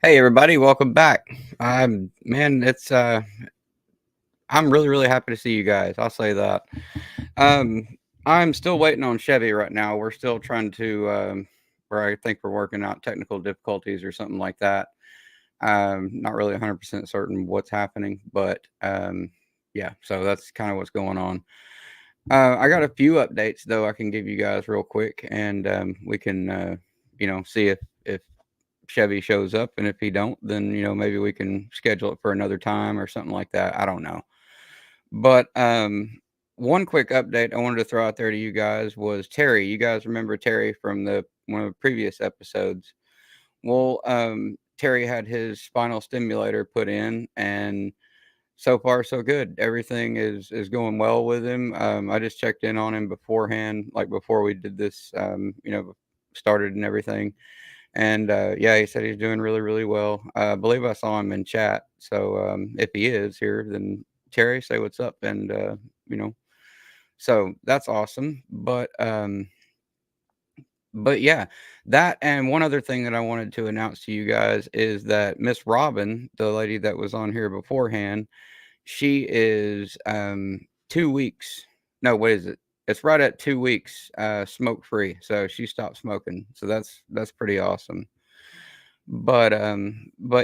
Hey everybody, welcome back. Man, I'm really happy to see you guys. I'll say that. Um I'm still waiting on Chevy right now. We're still trying to where I think we're working out technical difficulties or something like that. Not really 100% certain what's happening, but yeah, so that's kind of what's going on. I got a few updates though I can give you guys real quick, and we can see if Chevy shows up, and if he don't, then maybe we can schedule it for another time or something like that. I don't know. But one quick update I wanted to throw out there to you guys was Terry. You guys remember Terry from the one of the previous episodes? Well, Terry had his spinal stimulator put in, and so far so good. Everything is going well with him. I just checked in on him beforehand, like before we did this, started and everything. And yeah, he said he's doing really well. I believe I saw him in chat. So if he is here, then Terry, say what's up. And you know, so that's awesome. But yeah, that and one other thing that I wanted to announce to you guys is that Miss Robin, the lady that was on here beforehand, she is 2 weeks. No, what is it? It's right at 2 weeks smoke free. So she stopped smoking. So that's pretty awesome. But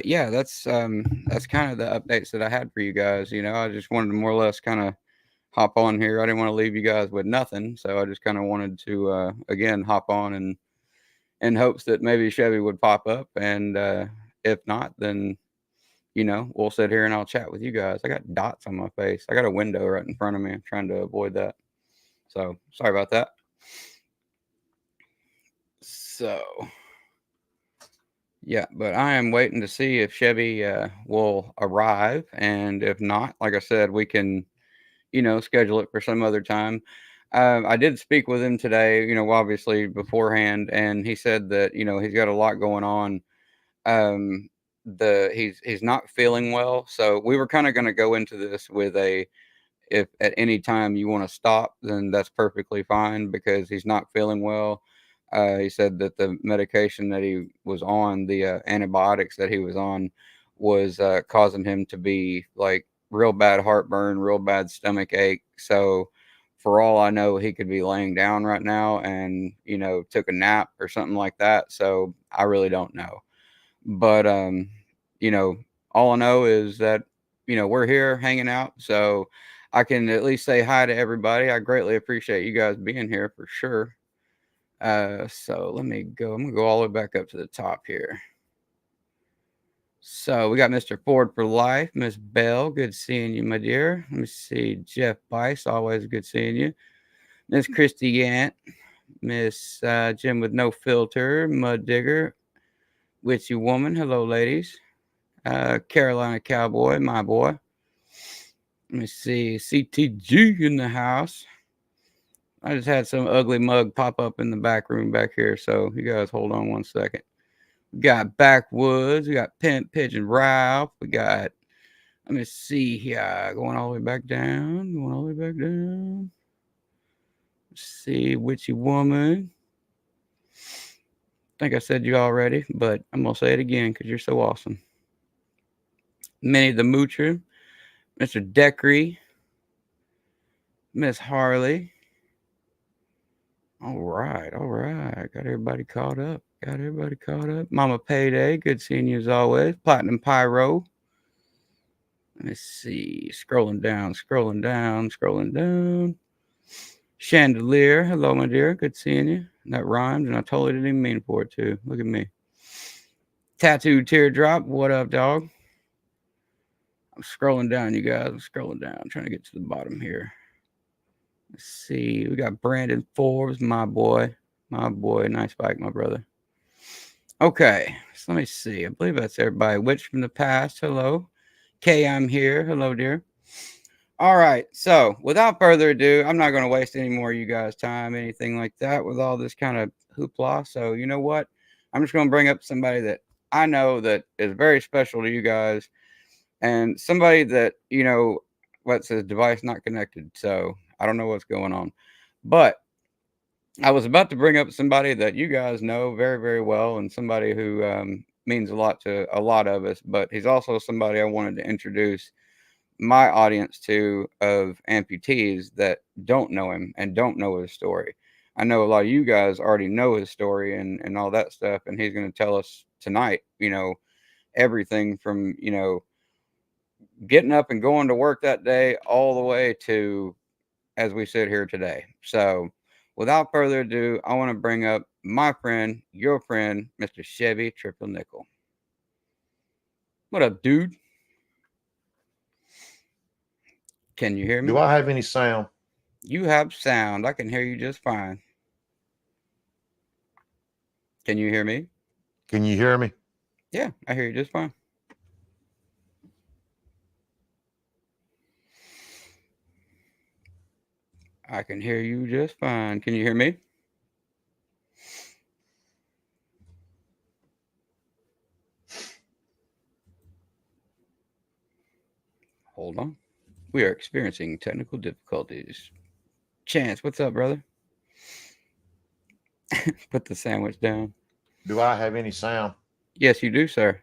yeah, that's kind of the updates that I had for you guys. I just wanted to more or less kind of hop on here. I didn't want to leave you guys with nothing, so I just kind of wanted to again hop on and in hopes that maybe Chevy would pop up, and if not, then we'll sit here and I'll chat with you guys. I got dots on my face. I got a window right in front of me. I'm trying to avoid that. So sorry about that. So yeah, but I am waiting to see if Chevy will arrive, and if not, like I said, we can schedule it for some other time. I did speak with him today, obviously beforehand, and he said that he's got a lot going on. He's not feeling well, so we were kind of going to go into this with a if at any time you want to stop, then that's perfectly fine because he's not feeling well. He said that the medication that he was on, the antibiotics that he was on, was causing him to be like real bad heartburn, real bad stomach ache. So, for all I know, he could be laying down right now and took a nap or something like that. So, I really don't know. But you know, all I know is that we're here hanging out, so I can at least say hi to everybody. I greatly appreciate you guys being here for sure. So let me go. I'm gonna go all the way back up to the top here. So we got Mr. Ford for life, Miss Bell. Good seeing you, my dear. Let me see, Jeff Bice. Always good seeing you, Miss Christy Yant, Miss Jim with no filter, Mud Digger, Witchy Woman. Hello, ladies. Carolina Cowboy, my boy. Let me see, CTG in the house. I just had some ugly mug pop up in the back room back here, so you guys hold on one second. We got Backwoods, we got Pimp Pigeon Ralph, we got, let me see here, going all the way back down, going all the way back down. Let's see, Witchy Woman. I think I said you already, but I'm gonna say it again because you're so awesome. Minnie the Moocher, Mr. Deckery, Miss Harley. All right, all right. Got everybody caught up. Got everybody caught up. Mama Payday, good seeing you as always. Platinum Pyro. Let's see. Scrolling down, scrolling down, scrolling down. Chandelier, hello, my dear. Good seeing you. That rhymed, and I totally didn't even mean for it to. Look at me. Tattooed Teardrop, what up, dog? I'm scrolling down, you guys. I'm scrolling down. I'm trying to get to the bottom here. Let's see. We got Brandon Forbes, my boy. My boy. Nice bike, my brother. Okay, so let me see. I believe that's everybody. Witch from the past, hello. Kay, I'm here. Hello, dear. All right, so without further ado, I'm not going to waste any more of you guys' time, anything like that, with all this kind of hoopla. So, you know what? I'm just going to bring up somebody that I know that is very special to you guys, and somebody that, what says device not connected. So, I don't know what's going on. But I was about to bring up somebody that you guys know very well, and somebody who means a lot to a lot of us, but he's also somebody I wanted to introduce my audience to of amputees that don't know him and don't know his story. I know a lot of you guys already know his story and all that stuff, and he's going to tell us tonight, everything from, getting up and going to work that day all the way to as we sit here today. So, without further ado, I want to bring up my friend, your friend, Mr. Chevy Triple Nickel. What up, dude? Can you hear me? Do I have any sound? You have sound. I can hear you just fine. Can you hear me? Can you hear me? Yeah, I hear you just fine. I can hear you just fine. Can you hear me? Hold on. We are experiencing technical difficulties. Chance, what's up, brother? Put the sandwich down. Do I have any sound? Yes, you do, sir.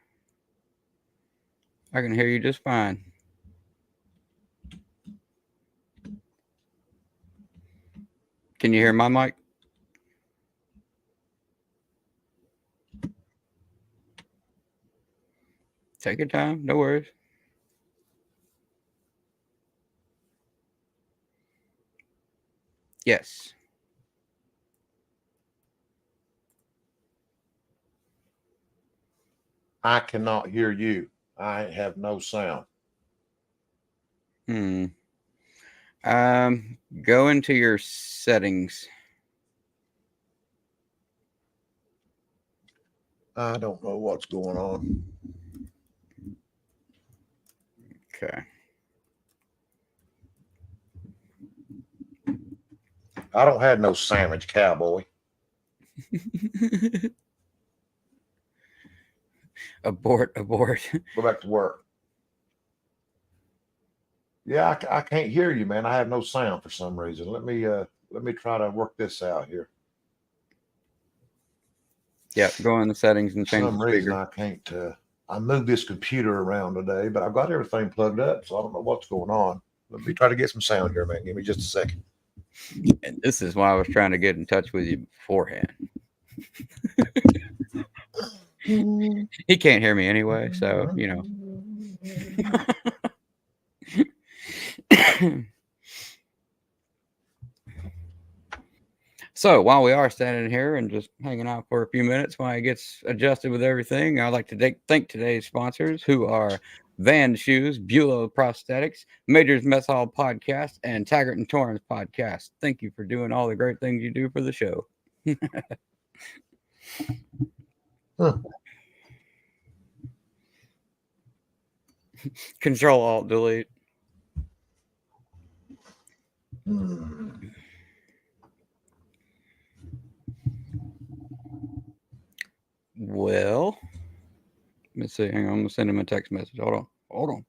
I can hear you just fine. Can you hear my mic? Take your time. No worries. Yes. I cannot hear you. I have no sound. Go into your settings. I don't know what's going on. Okay. I don't have no sandwich, cowboy. Abort. Go back to work. Yeah, I can't hear you, man. I have no sound for some reason. Let me try to work this out here. Yeah, go in the settings and change For some the reason speaker. I can't. I moved this computer around today, but I've got everything plugged up, so I don't know what's going on. Let me try to get some sound here, man. Give me just a second. And this is why I was trying to get in touch with you beforehand. He can't hear me anyway, so So while we are standing here and just hanging out for a few minutes while he gets adjusted with everything, I'd like to thank today's sponsors, who are Van Shoes, Bulow Prosthetics, Majors Mess Hall Podcast, and Taggart and Torrance Podcast. Thank you for doing all the great things you do for the show. Control Alt Delete. Well, let's see. Hang on. I'm gonna send him a text message. Hold on.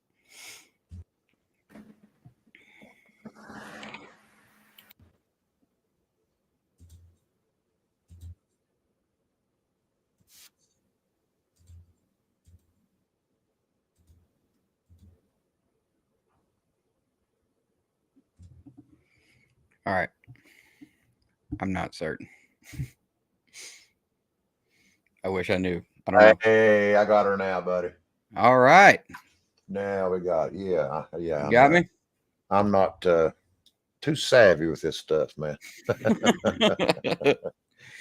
All right. I'm not certain. I wish I knew. I don't know. Hey, I got her now, buddy. All right. Now we got yeah. You got me? I'm not too savvy with this stuff, man. You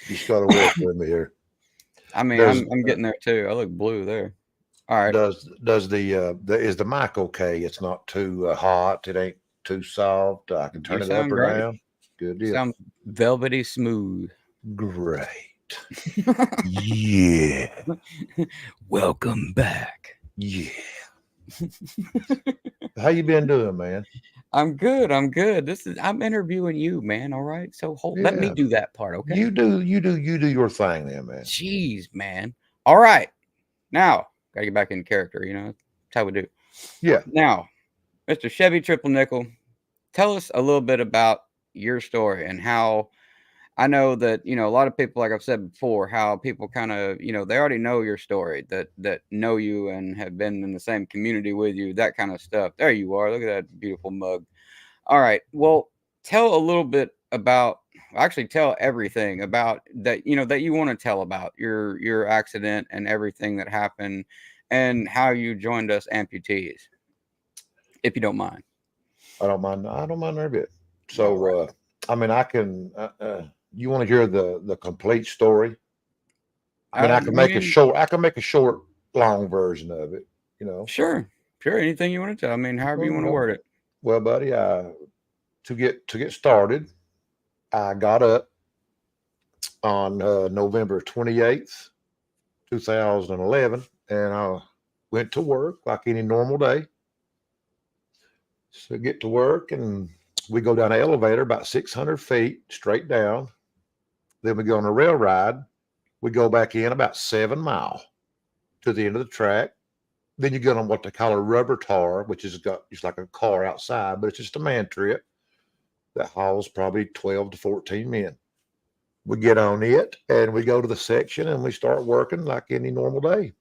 just got to work with me here. I mean, I'm getting there too. I look blue there. All right. Does the is the mic okay? It's not too hot. It ain't too soft. I can turn You it up sound or great. down. Good deal. Sound velvety smooth. Great. Yeah. Welcome back. Yeah. How you been doing, man? I'm good. I'm interviewing you, man. All right. So let me Yeah. do that part, okay? You do your thing then, man. Jeez, man. All right. Now, gotta get back in character, That's how we do. Yeah. Now, Mr. Chevy Triple Nickel, tell us a little bit about your story and how I know that, a lot of people, like I've said before, how people kind of, they already know your story, that know you and have been in the same community with you, that kind of stuff. There you are. Look at that beautiful mug. All right. Well, tell a little bit about, actually tell everything about that, that you want to tell about your accident and everything that happened and how you joined us amputees, if you don't mind. I don't mind. I don't mind every bit. All right. So, I mean, I can. You want to hear the complete story? I mean, I can make a Man, short. I can make a short, long version of it. You know. sure. Sure. Anything you want to tell. I mean, however you want to Well, word it. well, buddy. To get started, I got up on November 28th, 2011, and I went to work like any normal day. So get to work, and we go down an elevator about 600 feet straight down. Then we go on a rail ride. We go back in about 7 miles to the end of the track. Then you get on what they call a rubber tar, which is got it's like a car outside, but it's just a man trip that hauls probably 12 to 14 men. We get on it and we go to the section and we start working like any normal day.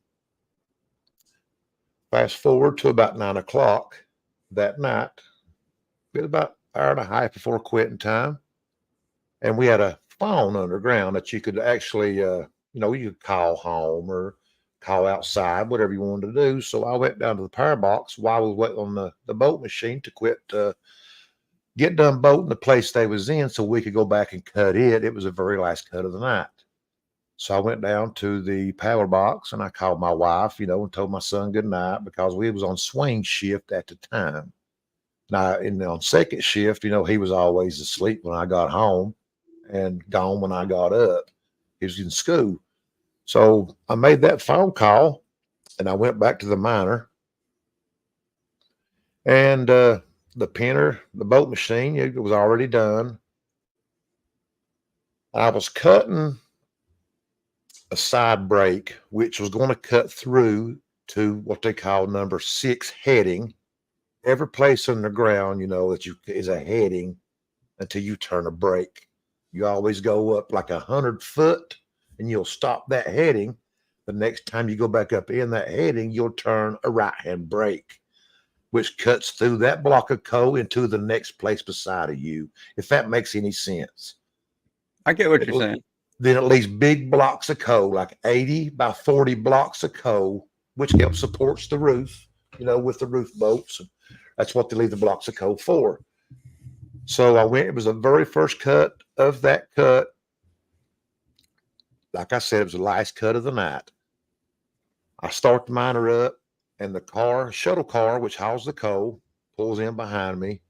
Fast forward to about 9 o'clock that night, been about an hour and a half before quitting time. And we had a phone underground that you could actually, you could call home or call outside, whatever you wanted to do. So I went down to the power box while we waited on the boat machine to quit, get done boating the place they was in so we could go back and cut it. It was the very last cut of the night. So I went down to the power box and I called my wife, and told my son good night because we was on swing shift at the time. Now, on second shift, he was always asleep when I got home and gone when I got up. He was in school. So I made that phone call and I went back to the miner and the pinner, the boat machine, it was already done. I was cutting a side brake, which was going to cut through to what they call number 6 heading. Every place on the ground, that is a heading until you turn a brake. You always go up like 100 foot and you'll stop that heading. The next time you go back up in that heading, you'll turn a right-hand brake, which cuts through that block of coal into the next place beside of you, if that makes any sense. I get what you're saying. Then at least big blocks of coal, like 80 by 40 blocks of coal, which helps supports the roof, with the roof bolts. That's what they leave the blocks of coal for. So I went, it was the very first cut of that cut. Like I said, it was the last cut of the night. I start the miner up and the shuttle car, which hauls the coal, pulls in behind me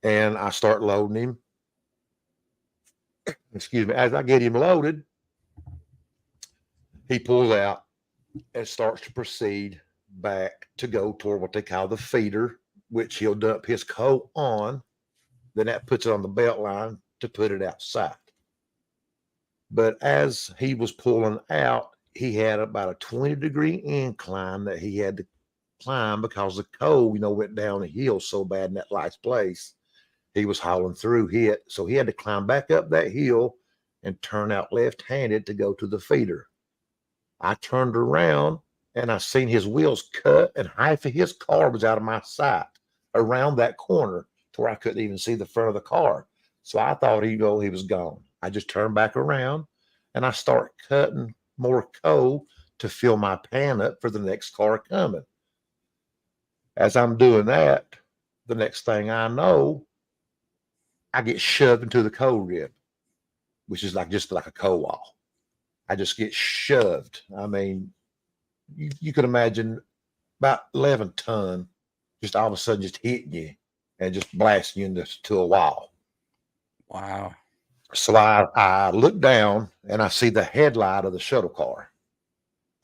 and I start loading him. Excuse me. As I get him loaded, he pulls out and starts to proceed back to go toward what they call the feeder, which he'll dump his coal on. Then that puts it on the belt line to put it outside. But as he was pulling out, he had about a 20-degree incline that he had to climb because the coal, went down the hill so bad in that last place. He was hauling through it. So he had to climb back up that hill and turn out left-handed to go to the feeder. I turned around and I seen his wheels cut and half of his car was out of my sight around that corner to where I couldn't even see the front of the car. So I thought he was gone. I just turned back around and I start cutting more coal to fill my pan up for the next car coming. As I'm doing that, the next thing I know, I get shoved into the coal rib, which is just like a coal wall. I just get shoved. I mean, you could imagine about 11 ton just all of a sudden just hitting you and just blasting you into a wall. Wow. So I look down and I see the headlight of the shuttle car.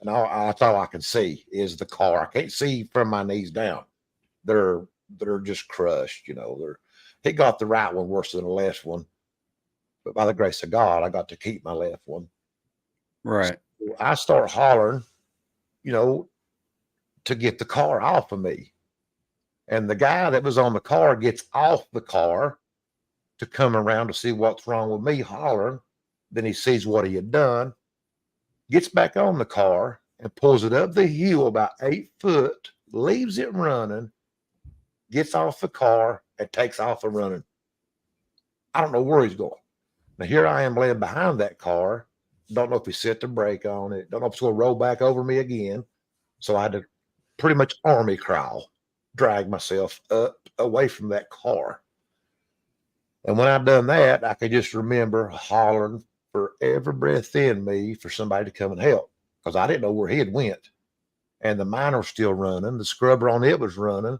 And that's all I can see is the car. I can't see from my knees down. They're just crushed, he got the right one worse than the left one. But by the grace of God, I got to keep my left one. Right. So I start hollering, to get the car off of me. And the guy that was on the car gets off the car to come around to see what's wrong with me hollering. Then he sees what he had done, gets back on the car and pulls it up the hill about 8 foot, leaves it running, gets off the car and takes off and running. I don't know where he's going. Now here I am laying behind that car. Don't know if he set the brake on it. Don't know if it's going to roll back over me again. So I had to pretty much army crawl, drag myself up away from that car. And when I'd done that, I could just remember hollering for every breath in me for somebody to come and help, because I didn't know where he had went. And the miner was still running. The scrubber on it was running.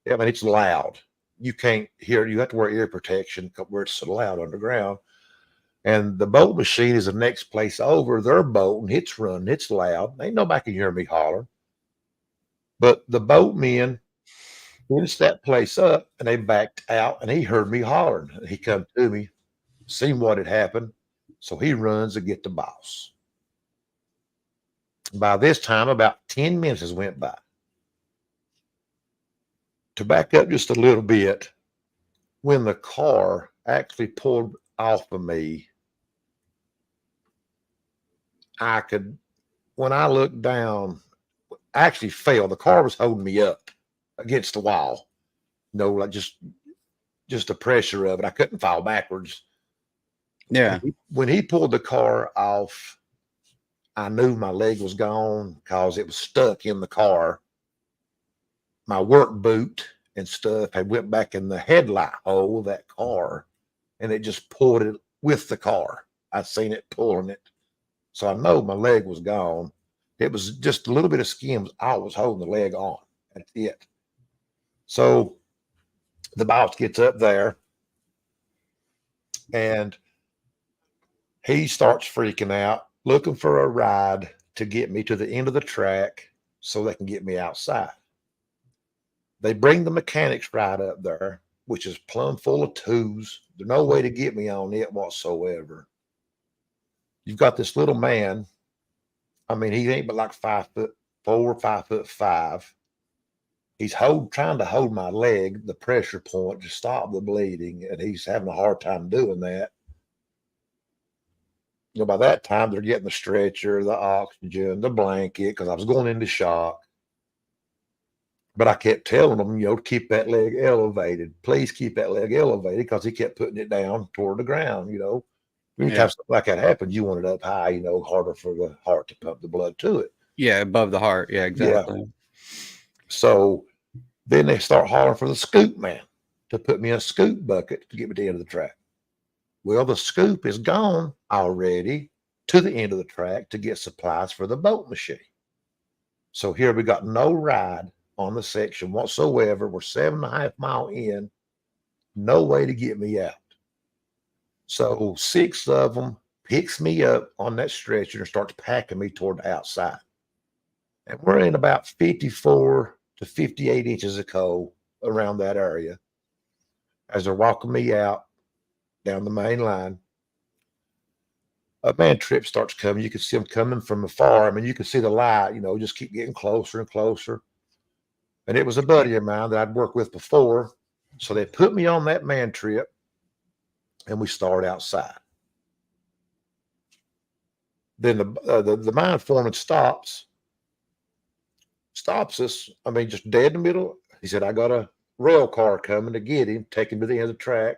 I mean, it's loud. You can't hear it. You have to wear ear protection where it's so loud underground. And the bolt machine is the next place over. They're bolting. It's running. It's loud. Ain't nobody can hear me holler. But the boatmen finished that place up and they backed out and he heard me hollering. He come to me, seen what had happened. So he runs to get the boss. By this time, about 10 minutes has went by. To back up just a little bit, when the car actually pulled off of me, I could, when I looked down, I actually fell. The car was holding me up against the wall. Like just the pressure of it. I couldn't fall backwards. Yeah. When he pulled the car off, I knew my leg was gone because it was stuck in the car. My work boot and stuff had went back in the headlight hole of that car, and it just pulled it with the car. I seen it pulling it. So I know my leg was gone. It was just a little bit of skin was all was holding the leg on. That's it. So the boss gets up there and he starts freaking out, looking for a ride to get me to the end of the track so they can get me outside. They bring the mechanics right up there, which is plumb full of twos. There's no way to get me on it whatsoever. You've got this little man. I mean, he ain't but like 5'4", 5'5". He's trying to hold my leg, the pressure point, to stop the bleeding, and he's having a hard time doing that. By that time, they're getting the stretcher, the oxygen, the blanket, because I was going into shock. But I kept telling them, to keep that leg elevated. Please keep that leg elevated, because he kept putting it down toward the ground, Anytime something like that happens, you want it up high, harder for the heart to pump the blood to it. Yeah, above the heart. Yeah, exactly. Yeah. So then they start hollering for the scoop man to put me in a scoop bucket to get me to the end of the track. Well, the scoop is gone already to the end of the track to get supplies for the bolt machine. So here we got no ride on the section whatsoever. We're 7.5 miles in, no way to get me out. So 6 of them picks me up on that stretcher and starts packing me toward the outside. And we're in about 54 to 58 inches of coal around that area. As they're walking me out down the main line, a man trip starts coming. You can see him coming from afar. I mean, you can see the light, just keep getting closer and closer. And it was a buddy of mine that I'd worked with before. So they put me on that man trip and we start outside. Then the mine foreman stops us. I mean, just dead in the middle. He said, I got a rail car coming to get him, take him to the end of the track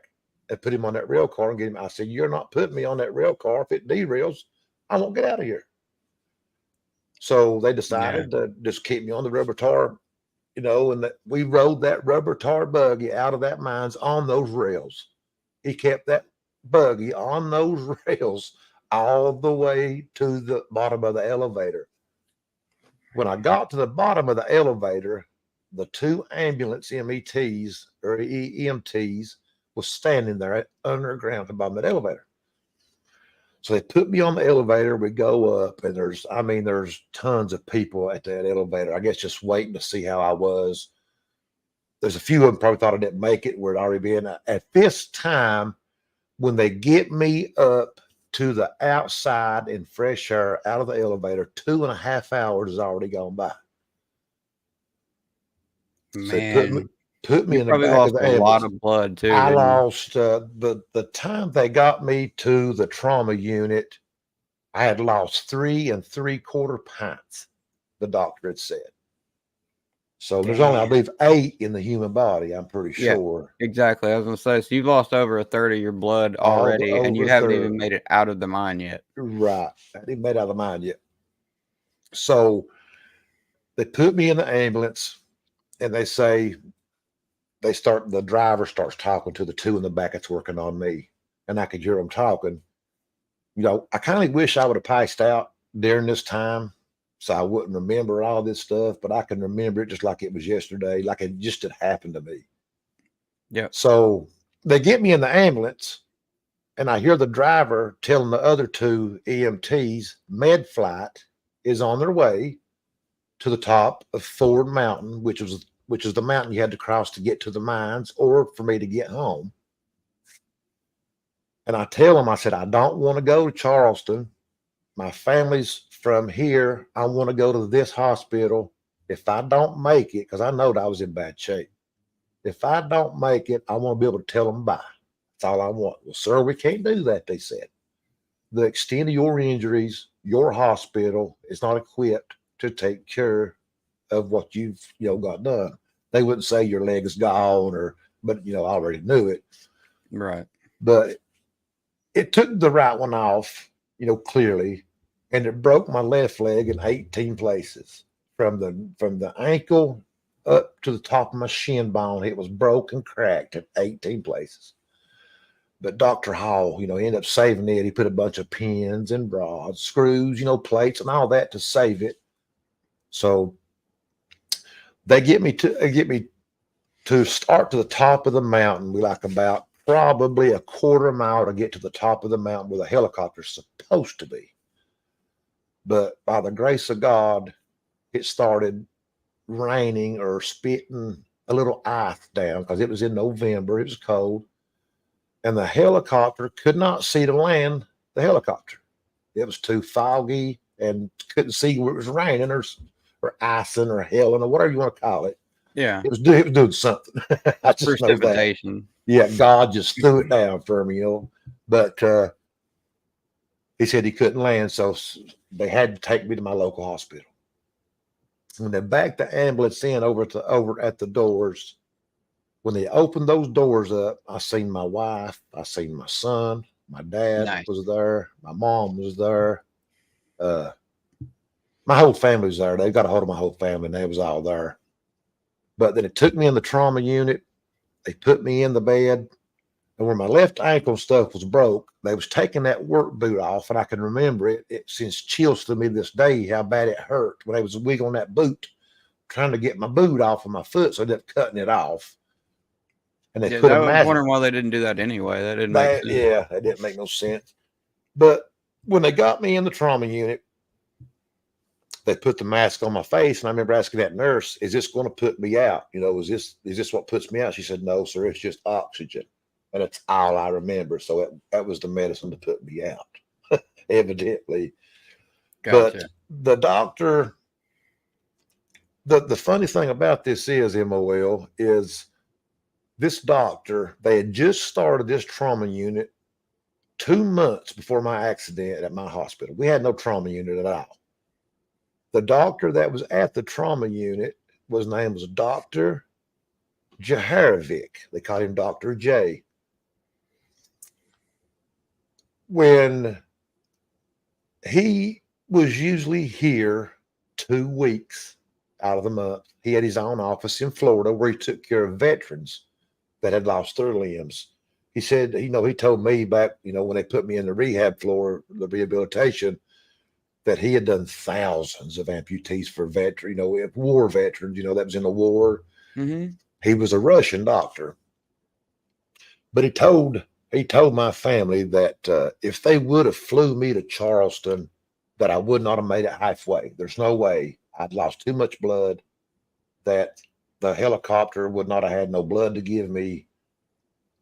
and put him on that rail car and get him. I said, you're not putting me on that rail car. If it derails, I won't get out of here. So they decided to just keep me on the rubber tar, and we rode that rubber tar buggy out of that mines on those rails. He kept that buggy on those rails all the way to the bottom of the elevator. When I got to the bottom of the elevator, the 2 ambulance METs or EMTs was standing there underground at the bottom of the elevator. So they put me on the elevator. We go up, and there's tons of people at that elevator. I guess just waiting to see how I was. There's a few of them probably thought I didn't make it where it already been. At this time, when they get me up to the outside in fresh air out of the elevator, 2.5 hours has already gone by. Man. So put me You in the probably back of lost the a lot ambulance. of blood too, I didn't you? lost the time they got me to the trauma unit. I had lost 3 3/4 pints. The doctor had said. So there's only, I Damn. believe, 8 in the human body. I'm pretty Yeah, sure. exactly. I was gonna say, so you've lost over a third of your blood All already, and over you a haven't even third. made it out of the mine yet. Right. I didn't made out of the mind yet. So they put me in the ambulance and they say, the driver starts talking to the 2 in the back that's working on me. And I could hear them talking. I kind of wish I would have passed out during this time so I wouldn't remember all this stuff, but I can remember it just like it was yesterday, like it just had happened to me. Yep. So they get me in the ambulance, and I hear the driver telling the other 2 EMTs med flight is on their way to the top of Ford Mountain, which is the mountain you had to cross to get to the mines or for me to get home. And I tell them, I said, I don't want to go to Charleston. My family's from here. I want to go to this hospital. If I don't make it, because I know that I was in bad shape. If I don't make it, I want to be able to tell them bye. That's all I want. Well, sir, we can't do that, they said. The extent of your injuries, your hospital is not equipped to take care of what you've got done. They wouldn't say your leg is gone, but I already knew it. Right. But it took the right one off, clearly, and it broke my left leg in 18 places from the ankle up to the top of my shin bone. It was broken, cracked in 18 places. But Dr. Hall, ended up saving it. He put a bunch of pins and rods, screws, plates and all that to save it. So they get me to start to the top of the mountain. We like about probably a quarter mile to get to the top of the mountain where the helicopter's supposed to be. But by the grace of God, it started raining or spitting a little ice down because it was in November. It was cold. And the helicopter could not see to land the helicopter. It was too foggy and couldn't see where it was raining or icing or hailing or whatever you want to call it. Yeah. It was doing something. I just know that. Precipitation. Yeah, God just threw it down for me, But he said he couldn't land, so they had to take me to my local hospital. When they backed the ambulance in over at the doors, when they opened those doors up, I seen my wife, I seen my son, my dad Nice. was there, my mom was there, my whole family was there. They got a hold of my whole family, and they was all there. But then it took me in the trauma unit. They put me in the bed, and where my left ankle stuff was broke, they was taking that work boot off, and I can remember it since chills to me this day how bad it hurt when they was wiggling that boot, trying to get my boot off of my foot, so they're cutting it off. And they put a I was mask. wondering why they didn't do that anyway. That didn't make sense. Yeah, that didn't make no sense. But when they got me in the trauma unit, they put the mask on my face, and I remember asking that nurse, "Is this going to put me out? Is this what puts me out?" She said, "No, sir, it's just oxygen." And that's all I remember. So that was the medicine to put me out, evidently. Gotcha. But the doctor, the funny thing about this is, MOL, is this doctor, they had just started this trauma unit 2 months before my accident at my hospital. We had no trauma unit at all. The doctor that was at the trauma unit was named Dr. Jaharovic. They called him Dr. J. When he was usually here 2 weeks out of the month, he had his own office in Florida where he took care of veterans that had lost their limbs. He said, he told me back, when they put me in the rehab floor, the rehabilitation, that he had done thousands of amputees for veterans, war veterans, that was in the war. Mm-hmm. He was a Russian doctor. But he told my family that if they would have flew me to Charleston, that I would not have made it halfway. There's no way. I'd lost too much blood, that the helicopter would not have had no blood to give me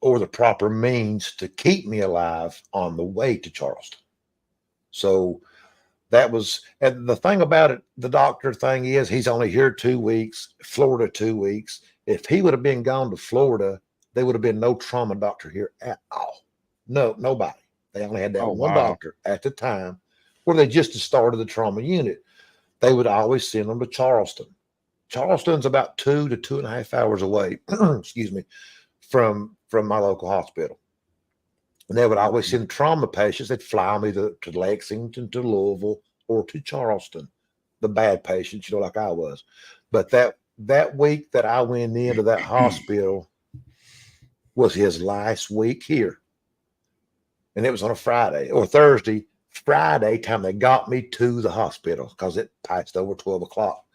or the proper means to keep me alive on the way to Charleston. So that was, and the thing about it, the doctor thing is, he's only here 2 weeks, Florida 2 weeks. If he would have been gone to Florida, there would have been no trauma doctor here at all. No, nobody. They only had that Oh, one wow. doctor at the time where they just started the trauma unit. They would always send them to Charleston. Charleston's about 2 to 2.5 hours away, excuse me, from my local hospital. And they would always Mhm. send trauma patients. They'd fly me to Lexington, to Louisville, or to Charleston. The bad patients, like I was. But that week that I went into that hospital was his last week here. And it was on a Friday or Thursday. Friday time they got me to the hospital because it passed over 12 o'clock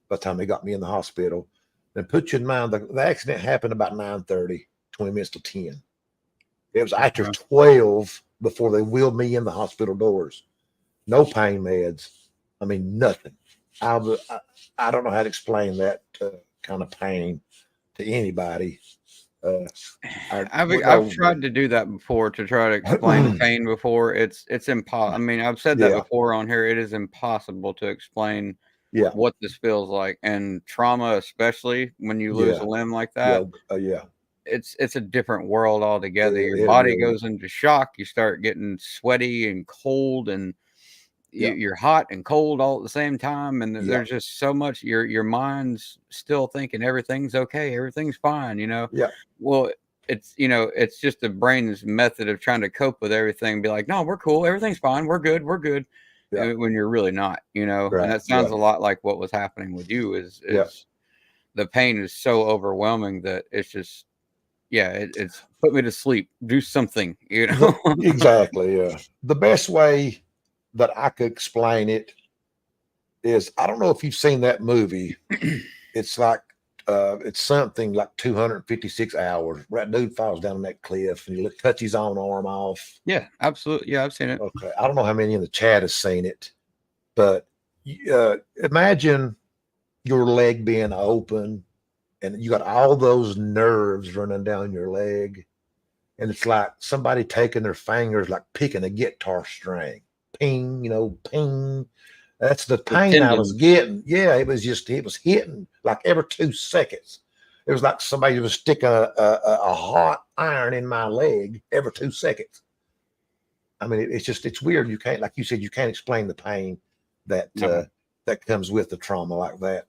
by the time they got me in the hospital. And put you in mind, the accident happened about 9:30, 20 minutes to 10. It was after Okay. 12 before they wheeled me in the hospital doors. No pain meds. I mean, nothing. I don't know how to explain that kind of pain to anybody. Uh, I wouldn't I've know. tried to do that before to try to explain pain before. It's impossible. I mean, I've said that Yeah, before on here. It is impossible to explain yeah, what this feels like, and trauma, especially when you lose a yeah, limb like yeah, that. yeah. It's a different world altogether. It, Your it body really is. goes into shock. You start getting sweaty and cold, and Yeah, you're hot and cold all at the same time. And yeah, there's just so much. Your mind's still thinking everything's okay, everything's fine. yeah, Well, it's just the brain's method of trying to cope with everything. Be like, no, we're cool, everything's fine, we're good, we're good. yeah. When you're really not. And Right. that sounds Yeah, a lot like what was happening with you. Is yeah. is the pain is so overwhelming that it's just, yeah, it's put me to sleep. Do something, Exactly. Yeah. The best way that I could explain it is I don't know if you've seen that movie. It's like it's something like 256 hours. That dude falls down that cliff and he cuts his own arm off. Yeah, absolutely. Yeah, I've seen it. Okay, I don't know how many in the chat has seen it, but imagine your leg being open and you got all those nerves running down your leg, and it's like somebody taking their fingers, like picking a guitar string, ping, ping. That's the The pain I was tendons. getting. Yeah, it was hitting like every 2 seconds. It was like somebody was sticking a hot iron in my leg every 2 seconds. I mean, it's weird. You can't, like you said, you can't explain the pain that No, that comes with the trauma like that.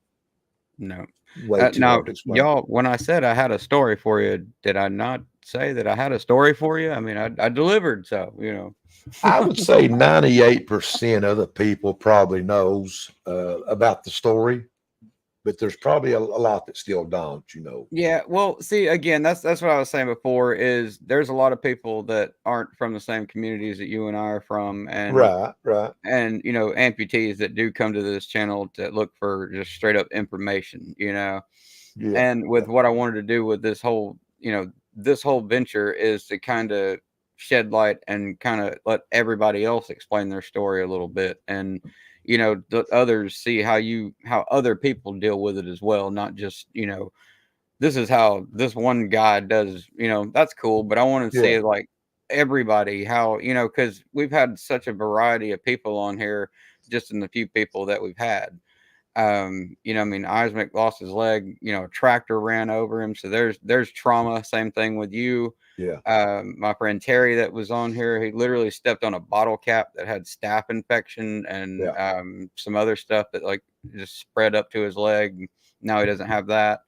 no. Way too Now, hard to explain. y'all, when I said I had a story for you, did I not say that I had a story for you? I mean, I delivered, so. I would say 98% of the people probably knows about the story, but there's probably a lot that still don't. Yeah, well, see, again, that's what I was saying before. Is there's a lot of people that aren't from the same communities that you and I are from, and Right, right. and amputees that do come to this channel to look for just straight up information. Yeah, And yeah, with what I wanted to do with this whole venture is to kind of shed light and kind of let everybody else explain their story a little bit, and the others see how other people deal with it as well, not just this is how this one guy does. That's cool, but I want to see yeah, it like everybody, how, because we've had such a variety of people on here, just in the few people that we've had. I mean, Isaac lost his leg, a tractor ran over him. So there's trauma. Same thing with you. yeah, My friend Terry that was on here, he literally stepped on a bottle cap that had staph infection and yeah, some other stuff that like just spread up to his leg. Now he doesn't have that.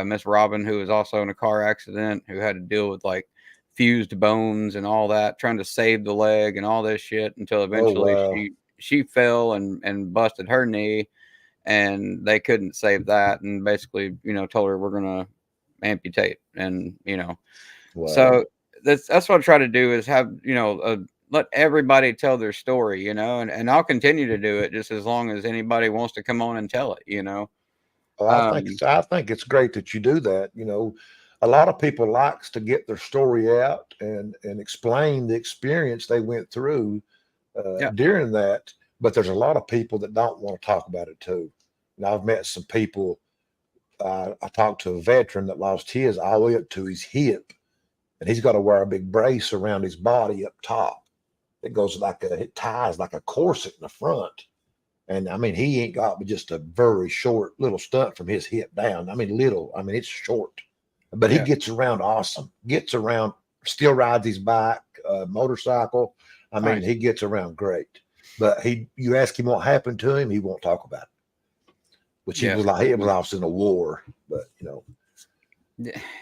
Miss Robin, who was also in a car accident, who had to deal with like fused bones and all that, trying to save the leg and all this shit until oh eventually wow, she fell and busted her knee, and they couldn't save that, and basically told her, we're gonna amputate. And wow. so that's what I try to do, is have let everybody tell their story, and I'll continue to do it just as long as anybody wants to come on and tell it. Well, um I think it's great that you do that. A lot of people likes to get their story out and explain the experience they went through yeah. during that. But there's a lot of people that don't want to talk about it too. And I've met some people. I talked to a veteran that lost his all the way up to his hip, and he's got to wear a big brace around his body up top. It ties like a corset in the front. And I mean, he ain't got but just a very short little stunt from his hip down. I mean, little. I mean, it's short, but he Yeah. gets around awesome. Gets around, still rides his bike, motorcycle. I mean, Nice. he gets around great. But you ask him what happened to him, he won't talk about it. Which he Yeah. was like, it was obviously in a war, but you know.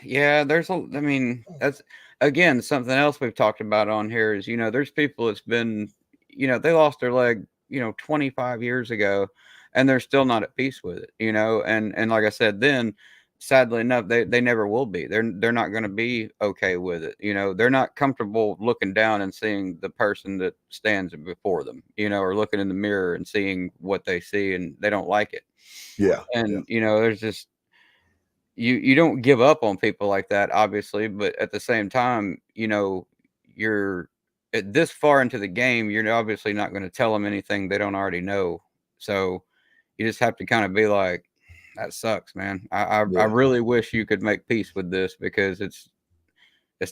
Yeah, I mean, that's again something else we've talked about on here is, there's people that's been, they lost their leg, 25 years ago, and they're still not at peace with it, and like I said, then sadly enough, they never will be. They're not going to be okay with it. They're not comfortable looking down and seeing the person that stands before them, or looking in the mirror and seeing what they see, and they don't like it. Yeah. And there's just you don't give up on people like that, obviously, but at the same time, you're this far into the game, you're obviously not going to tell them anything they don't already know. So you just have to kind of be like, that sucks, man. I Yeah. really wish you could make peace with this, because it's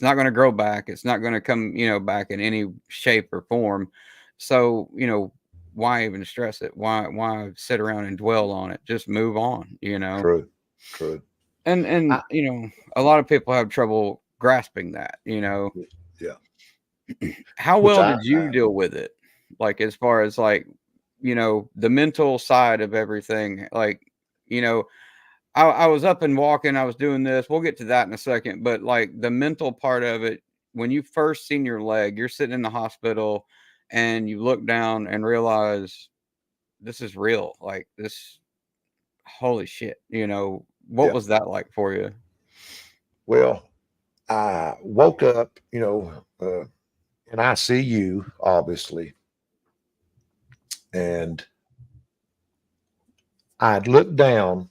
not going to grow back. It's not going to come, back in any shape or form. So, why even stress it? Why sit around and dwell on it? Just move on. True. True. And I, a lot of people have trouble grasping that. yeah. How Which well did you deal with it? Like, as far as like, the mental side of everything. Like, you know, I was up and walking, I was doing this. We'll get to that in a second, but like the mental part of it, when you first seen your leg, you're sitting in the hospital and you look down and realize this is real. Like this, holy shit. What yeah. was that like for you? Well, I woke up, in ICU, obviously, and I'd looked down.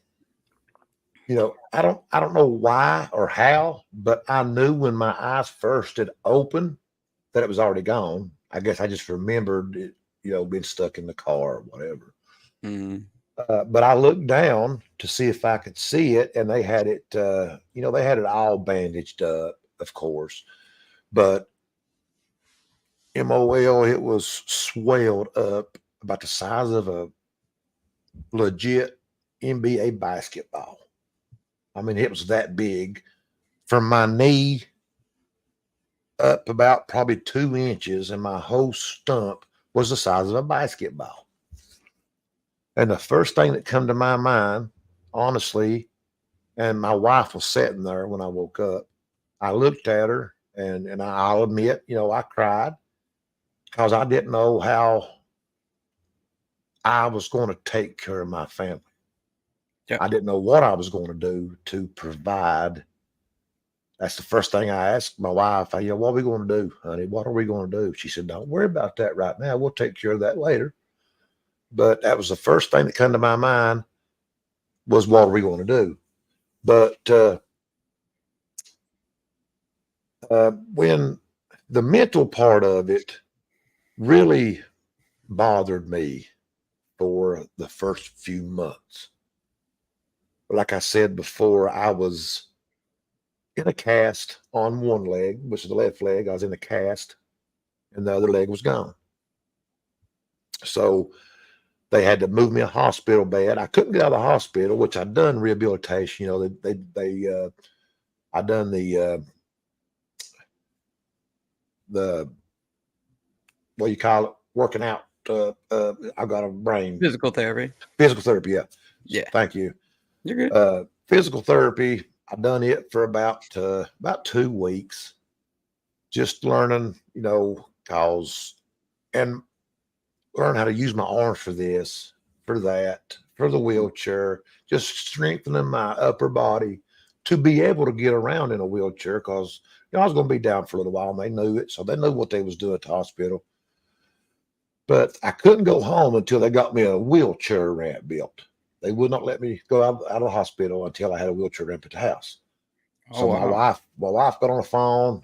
I don't know why or how, but I knew when my eyes first had opened that it was already gone. I guess I just remembered it, being stuck in the car or whatever. Mm, But I looked down to see if I could see it, and they had it, they had it all bandaged up, of course, but MOL, it was swelled up about the size of a legit NBA basketball. I mean, it was that big from my knee up about probably 2 inches, and my whole stump was the size of a basketball. And the first thing that come to my mind, honestly, and my wife was sitting there when I woke up, I looked at her, and I'll admit, I cried because I didn't know how I was going to take care of my family. yeah. I didn't know what I was going to do to provide. That's the first thing I asked my wife. What are we going to do, honey? What are we going to do? She said, don't worry about that right now. We'll take care of that later. But that was the first thing that came to my mind was, what are we going to do? But when the mental part of it really bothered me for the first few months. Like I said before, I was in a cast on one leg, which is the left leg. I was in a cast, and the other leg was gone. So they had to move me a hospital bed. I couldn't get out of the hospital, which I'd done rehabilitation. I done the what you call it, working out. I got a brain Physical therapy. physical therapy. Yeah, Yeah. thank you. You're good. Physical therapy. I done it for about 2 weeks, just learning, cause and learn how to use my arms for this, for that, for the wheelchair, just strengthening my upper body to be able to get around in a wheelchair. Cause I was going to be down for a little while, and they knew it, so they knew what they was doing at the hospital. But I couldn't go home until they got me a wheelchair ramp built. They would not let me go out of the hospital until I had a wheelchair ramp at the house. Oh, So my wow. wife got on the phone,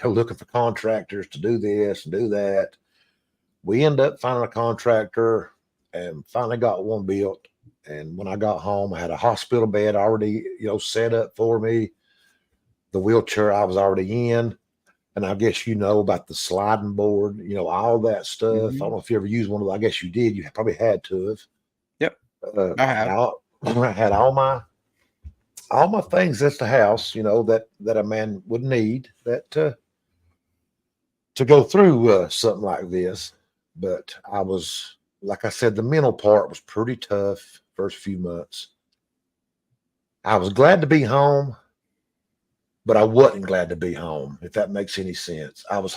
looking for contractors to do this and do that. We ended up finding a contractor and finally got one built. And when I got home, I had a hospital bed already, set up for me. The wheelchair I was already in. And I guess you know about the sliding board, all that stuff. I don't know if you ever used one of those. I guess you did. You probably had to have. Yep, I I had have. I had all my things at the house, that a man would need that to go through something like this. But I was, like I said, the mental part was pretty tough first few months. I was glad to be home, but I wasn't glad to be home, if that makes any sense. I was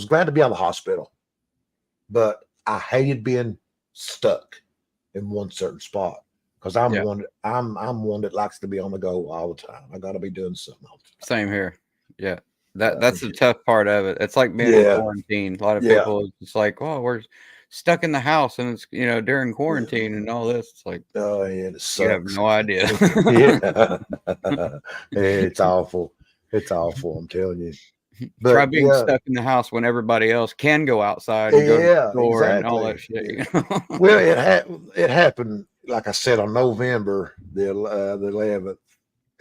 glad to be out of the hospital, but I hated being stuck in one certain spot because I'm Yeah, one that likes to be on the go all the time. I got to be doing something all the same here. Yeah, time. that's the tough part of it. It's like being in Yeah, quarantine. A lot of yeah. people, it's just like, "Oh, we're stuck in the house, and it's during quarantine and all this." It's like Oh, yeah, it you have sucks. no idea. Yeah, it's awful. It's awful. I'm telling you. Try But being yeah, stuck in the house when everybody else can go outside and go to the yeah, store and all exactly. that shit. Yeah. Well, it happened, like I said, on November the 11th.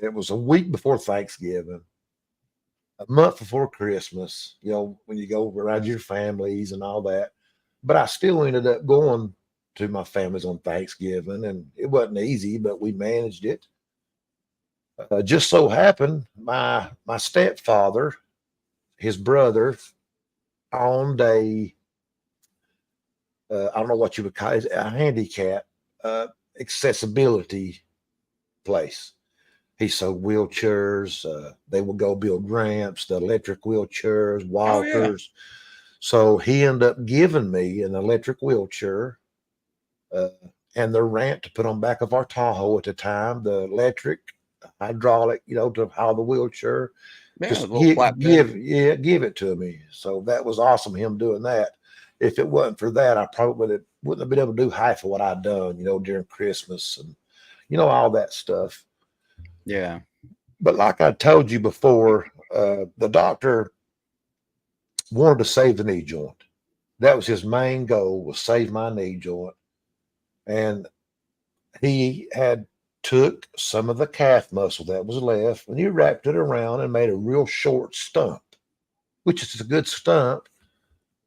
It was a week before Thanksgiving, a month before Christmas. When you go around your families and all that. But I still ended up going to my families on Thanksgiving, and it wasn't easy, but we managed it. Just so happened, my stepfather, his brother, owned I don't know what you would call it, a handicap accessibility place. He sold wheelchairs. They would go build ramps, the electric wheelchairs, Oh yeah, walkers. So he ended up giving me an electric wheelchair uh, and the ramp to put on back of our Tahoe at the time, the electric, hydraulic, to haul the wheelchair. yeah, a Just little flatbed. give it to me. So that was awesome, him doing that. If it wasn't for that, I probably wouldn't have been able to do half of what I'd done, during Christmas and all that stuff. Yeah. But like I told you before, the doctor wanted to save the knee joint. That was his main goal, was save my knee joint. And he had took some of the calf muscle that was left and he wrapped it around and made a real short stump, which is a good stump,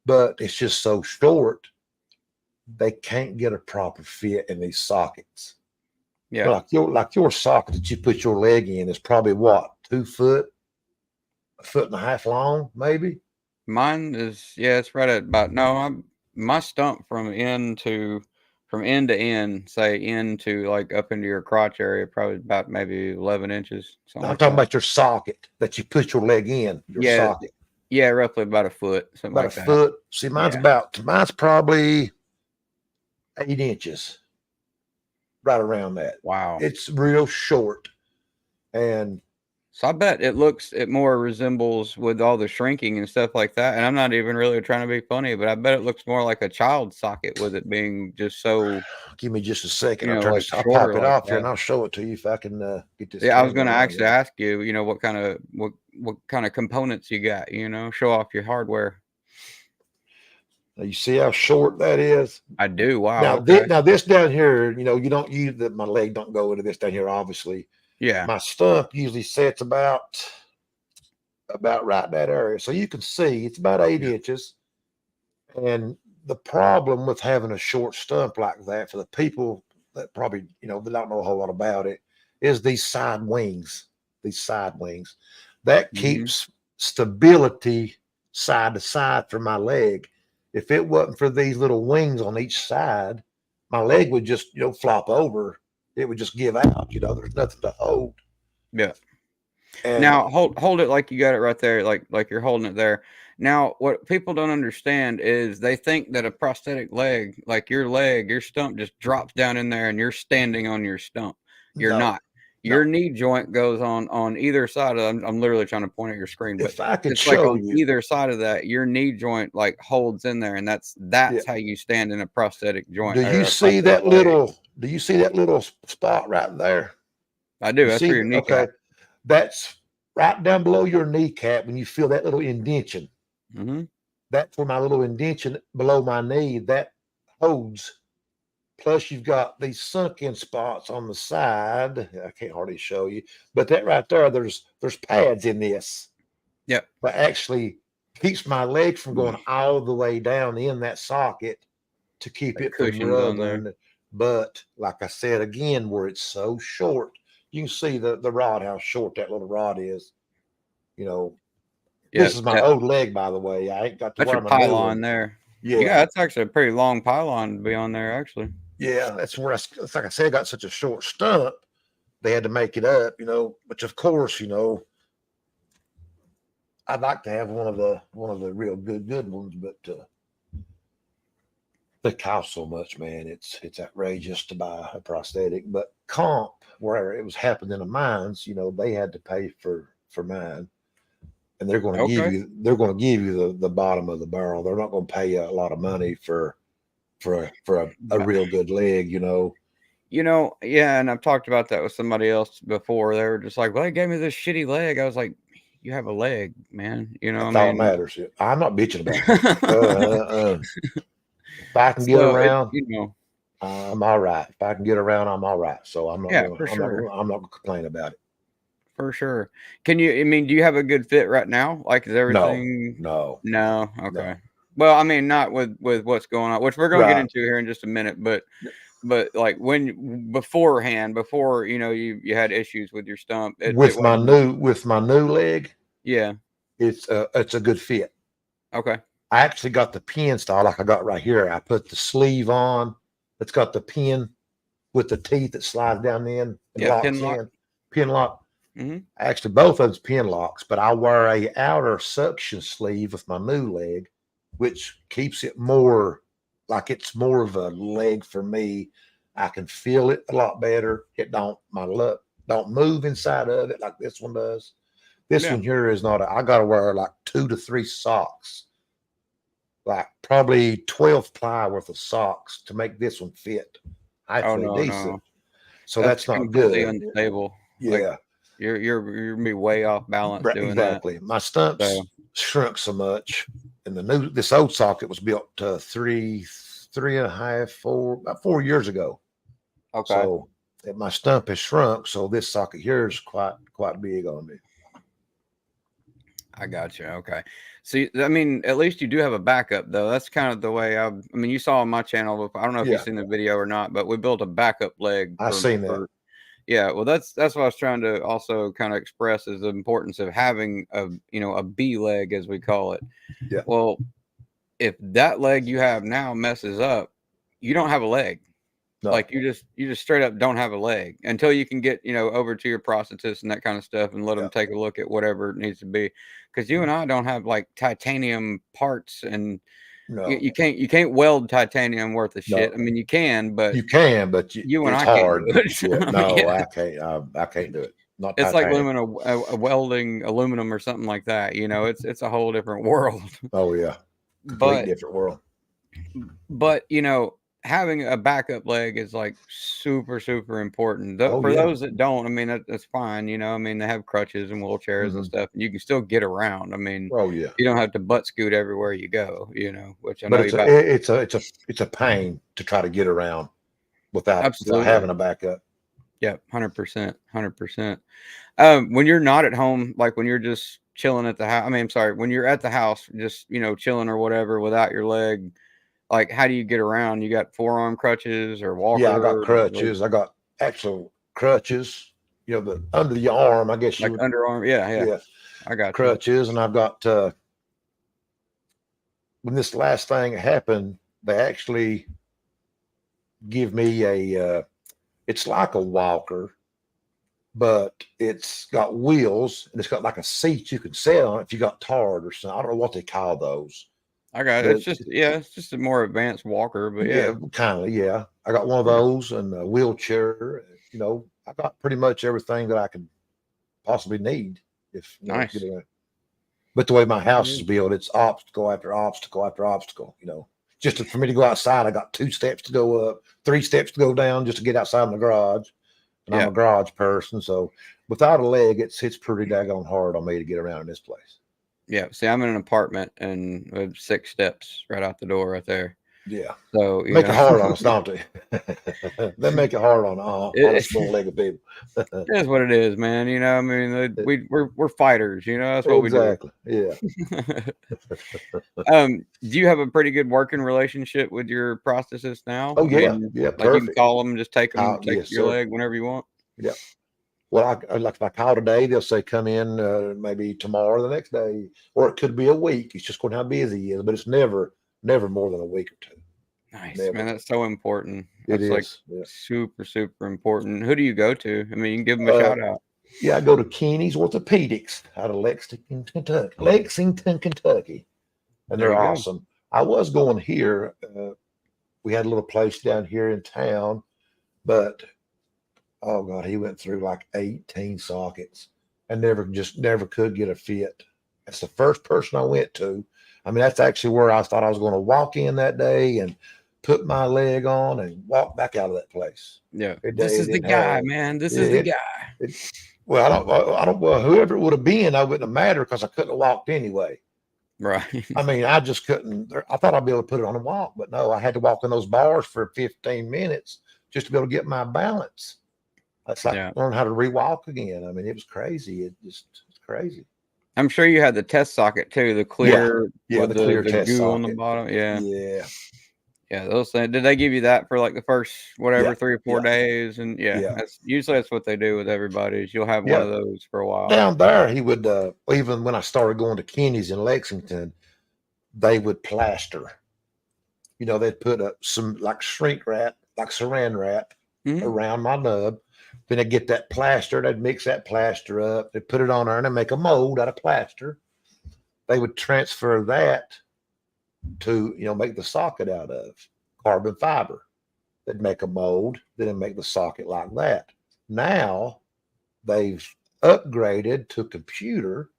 but it's just so short they can't get a proper fit in these sockets. Yeah. Like your socket that you put your leg in is probably what, 2 foot, a foot and a half long, maybe. Mine is, yeah, it's right at about, no, I'm my stump from end to end, say end to like up into your crotch area, probably about maybe 11 inches, something I'm like talking that. about your socket that you put your leg in, your Yeah, socket, yeah, roughly about a foot, something about a like that. foot. See, Yeah. mine's probably 8 inches, right around that. Wow. It's real short. And So I bet it more resembles with all the shrinking and stuff like that. And I'm not even really trying to be funny, but I bet it looks more like a child socket with it being just so, give me just a second. like I'll pop shorter it like off here and that. I'll show it to you if I can get this Yeah, I was camera gonna on actually here. ask you, what kind of components you got, show off your hardware. Now, you see how short that is? I do. Wow. Now, Okay. this down here, you don't use that. My leg don't go into this down here, obviously. Yeah. My stump usually sets about right in that area. So you can see it's about 8 inches. And the problem with having a short stump like that, for the people that probably, they don't know a whole lot about it, is these side wings. These side wings. That Hmm. keeps stability side to side for my leg. If it wasn't for these little wings on each side, my leg would just, flop over. It would just give out, there's nothing to hold. Yeah. And Now hold it like you got it right there, like you're holding it there. Now, what people don't understand is they think that a prosthetic leg, like your stump just drops down in there and you're standing on your stump. You're no, not. Your no. knee joint goes on either side of. I'm literally trying to point at your screen, but If I could it's like show on you, either side of that. Your knee joint like holds in there, and that's yeah. how you stand in a prosthetic joint Do or you a see prosthetic that leg. little? Do you see that little spot right there? I do. You That's for see? your Okay, kneecap. that's right down below your kneecap. When you feel that little indention, Hmm. that's where my little indention below my knee that holds. Plus, you've got these sunken spots on the side. I can't hardly show you, but that right there, there's pads in this. Yep. but actually keeps my leg from going all the way down in that socket to keep Like it from cushions on there. rubbing. But like I said again, where it's so short, you can see the rod, how short that little rod is. You know, Yeah, this is my old leg, by the way. I ain't got to that's wear your my new pylon one. there. Yeah, Yeah, that's actually a pretty long pylon to be on there, actually. yeah, that's where it's like I said, I got such a short stump. They had to make it up, which of course, I'd like to have one of the real good ones, but they cost so much, man. It's outrageous to buy a prosthetic. But comp, where it was happening in mines, they had to pay for mine, and they're going to give Okay. you the bottom of the barrel. They're not going to pay you a lot of money for a real good leg. Yeah, and I've talked about that with somebody else before. They were just like, "Well, they gave me this shitty leg." I was like, "You have a leg, man." That's I all that mean, matters. I'm not bitching about it. If I can get so around, I'm all right. If I can get around, I'm all right. So I'm not yeah, going. for sure, I'm not going to complain about it. for sure. Can you? I mean, do you have a good fit right now? Like, is No, everything? no, No. no. Okay. Well, I mean, not with what's going on, which we're going to get Right. into here in just a minute, but like when beforehand, before you had issues with your stump, it wasn't. With my new leg, Yeah. it's a good fit. Okay. I actually got the pin style like I got right here. I put the sleeve on. It's got the pin with the teeth that slides down in and Yeah. locks Pin lock. in. Pin lock. Mm-hmm. Actually, both of them's pin locks, but I wear a outer suction sleeve with my new leg, which keeps it more like it's more of a leg for me. I can feel it a lot better. It don't move inside of it like this one does. This Yeah. one here is not. I got to wear like 2 to 3 socks, like probably 12 ply worth of socks to make this one fit Oh halfway no, decent. no. So That's that's not completely good. unstable. Like Yeah, you're gonna be way off balance doing that. exactly. My stumps So shrunk so much, and this old socket was built three and a half, about 4 years ago. okay. So my stump has shrunk, so this socket here is quite big on me. I got you. Okay. See, I mean, at least you do have a backup though. That's kind of the way I mean, you saw on my channel before. I don't know if you've Yeah, seen the video or not, but we built a backup leg I seen that. yeah, well that's what I was trying to also kind of express is the importance of having a B leg as we call it. Yeah, Well, if that leg you have now messes up, you don't have a leg. no, Like you just straight up don't have a leg until you can get over to your prosthetist and that kind of stuff and let yeah, them take a look at whatever it needs to be. Because you and I don't have like titanium parts, and no, you can't weld titanium worth of shit. no. I mean you can, but You can, but you and it's I can't do hard. Yeah, it. no, Yeah, I can't. I can't do it. Not it's like titanium. living a welding aluminum or something like that. It's a whole different world. Oh yeah, complete But different world. But, having a backup leg is like super, super important. Oh For yeah. those that don't, I mean, that's fine. I mean, they have crutches and wheelchairs and Hmm. stuff, and you can still get around. I mean, Oh yeah. you don't have to butt scoot everywhere you go, which I But know you about. it's a pain to try to get around without Absolutely. having a backup. Yeah, 100%. 100%. When you're not at home, like when you're just chilling at the house, I mean, I'm sorry, when you're at the house, just, chilling or whatever without your leg, like, how do you get around? You got forearm crutches or Yeah, I got walker, like, crutches. I got actual crutches. The under the arm, I guess you like would. underarm. Yeah, yeah. Yeah, I got you. crutches, and I've got. When this last thing happened, they actually give me a. It's like a walker, but it's got wheels and it's got like a seat you can sit on if you got tired or something. I don't know what they call those, I got it. but It's just a more advanced walker, but yeah, yeah. kind of. Yeah, I got one of Yeah. those and a wheelchair. I got pretty much everything that I could possibly need if get Nice. around. But the way my house Yeah. is built, it's obstacle after obstacle after obstacle. For me to go outside, I got 2 steps to go up, 3 steps to go down just to get outside in the garage. And I'm Yeah. a garage person, so without a leg, it's pretty daggone hard on me to get around in this place. Yeah. See, I'm in an apartment and we have 6 steps right out the door right there. Yeah. So, you Make it know, hard on us, don't they? They make it hard on it, us small-legged people. it is what it is, man. You know, I mean, we're fighters. You know, that's what we do. Exactly. Yeah. Do you have a pretty good working relationship with your prosthetist now? Oh I yeah. mean, Yeah. like you can Perfect. call them, just take Yes, your sir. leg whenever you want. Yeah. Well, like if I call today, they'll say come in maybe tomorrow, or the next day, or it could be a week. It's just going how busy he is, but it's never more than a week or two. Nice, man. Never. That's so important. It That's like is. Yeah. super, super important. Who do you go to? I mean, you can give them a Uh, shout out. yeah, I go to Kenny's Orthopedics out of Lexington, Kentucky. Lexington, Kentucky, and There they're you go. awesome. I was going here. We had a little place down here in town, but oh God, he went through like 18 sockets and never could get a fit. That's the first person I went to. I mean, that's actually where I thought I was going to walk in that day and put my leg on and walk back out of that place. Yeah. It, This it is the didn't have guy, man. This is the it, guy. it, well, I don't, well, whoever it would have been, I wouldn't have mattered because I couldn't have walked anyway. Right. I mean, I just couldn't. I thought I'd be able to put it on a walk, but no, I had to walk in those bars for 15 minutes just to be able to get my balance. That's like Yeah. learn how to rewalk again. I mean, it was crazy. It's crazy. I'm sure you had the test socket too, the clear Yeah, with the clear the test goo on the socket. bottom. Yeah. Yeah, Yeah, those things. Did they give you that for like the first whatever yeah, 3 or 4 yeah, days? And yeah, yeah, that's what they do with everybody. Is you'll have one yeah. of those for a while. Down there, he would even when I started going to Kenny's in Lexington, they would plaster. You know, they'd put some like shrink wrap, like saran wrap Mhm. around my nub. Then they'd get that plaster, they'd mix that plaster up, they'd put it on there and they'd make a mold out of plaster. They would transfer that to, make the socket out of carbon fiber. They'd make a mold, then they'd make the socket like that. Now they've upgraded to a computer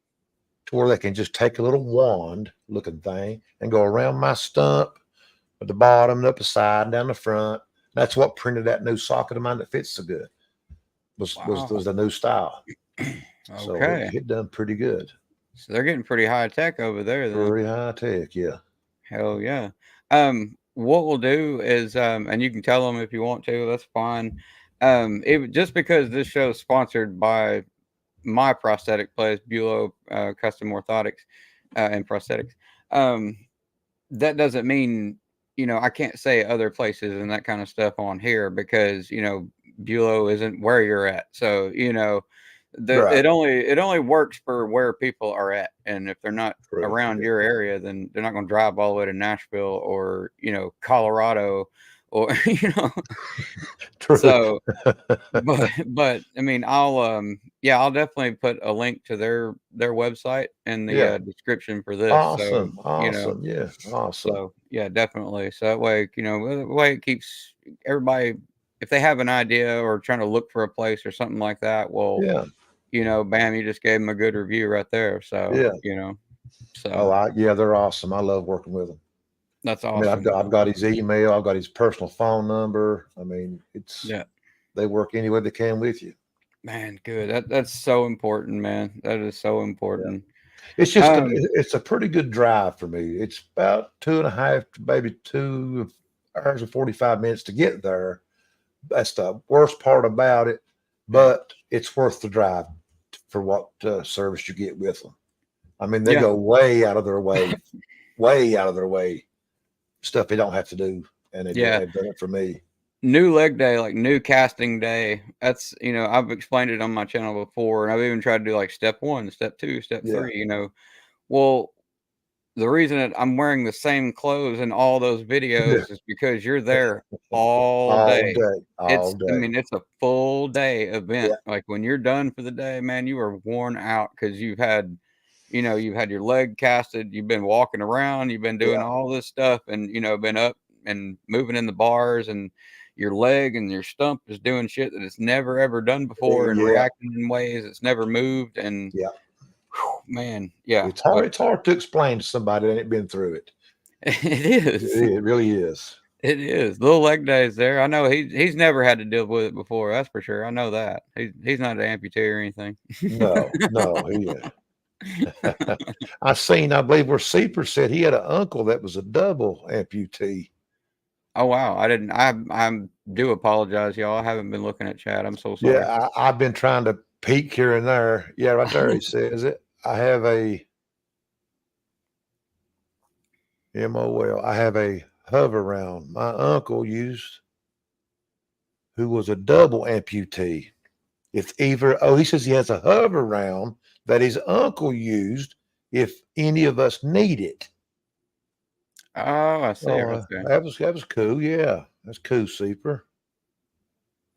to where they can just take a little wand looking thing and go around my stump at the bottom, up the side, and down the front. That's what printed that new socket of mine that fits so good. Was Wow. the new style. So Okay. it done pretty good. So they're getting pretty high tech over there then. Very high tech, yeah. Hell yeah. What we'll do is, and you can tell them if you want to, that's fine. Just because this show is sponsored by my prosthetic place, Bulow Custom Orthotics and Prosthetics. That doesn't mean, I can't say other places and that kind of stuff on here because, Bulow isn't where you're at. So, Right. it only works for where people are at. And if they're not True. around Yeah. your area, then they're not going to drive all the way to Nashville or, Colorado or, True. so, but I mean, I'll definitely put a link to their website in the Yeah. description for this. So, Awesome. Awesome. Yeah. Awesome. so yeah, definitely. So that way, the way it keeps everybody, if they have an idea or trying to look for a place or something like that, well, Yeah. bam, you just gave them a good review right there. So, Yeah. so Yeah, they're awesome. I love working with them. that's I mean, awesome. I've got his email, I've got his personal phone number. I mean, Yeah, they work any way they can with you. man, good. That's so important, man. That is so Yeah. important. It's a pretty good drive for me. It's about 2.5 to maybe 2 hours and 45 minutes to get there. That's the worst part about it, but it's worth the drive for what service you get with them. I mean, they Yeah. go way out of their way, way out of their way, stuff they don't have to do, and they've done it for me. New leg day, like new casting day. That's, I've explained it on my channel before, and I've even tried to do like step 1, step 2, step Yeah. 3, Well, the reason that I'm wearing the same clothes in all those videos is because you're there all All day. day, all I day. mean, it's a full day event. Yeah. Like when you're done for the day, man, you are worn out because you've had your leg casted, you've been walking around, you've been doing Yeah. all this stuff and, been up and moving in the bars and your leg and your stump is doing shit that it's never ever done before and Yeah. reacting in ways it's never moved. And Yeah. man, yeah, It's hard to explain to somebody that ain't been through it. it is. It really is. It is. Little leg days there. I know he's never had to deal with it before. That's for sure. I know that. He's not an amputee or anything. No, I believe where Seeper said he had an uncle that was a double amputee. Oh wow, I didn't. I do apologize, y'all. I haven't been looking at chat. I'm so sorry. Yeah, I've been trying to peek here and there. Yeah, right there he says it. I have a MOL. I have a hover round my uncle used, who was a double amputee. If either, oh, he says he has a hover round that his uncle used if any of us need it. Oh, I see. Oh, Okay. that was cool. Yeah, that's cool, Super.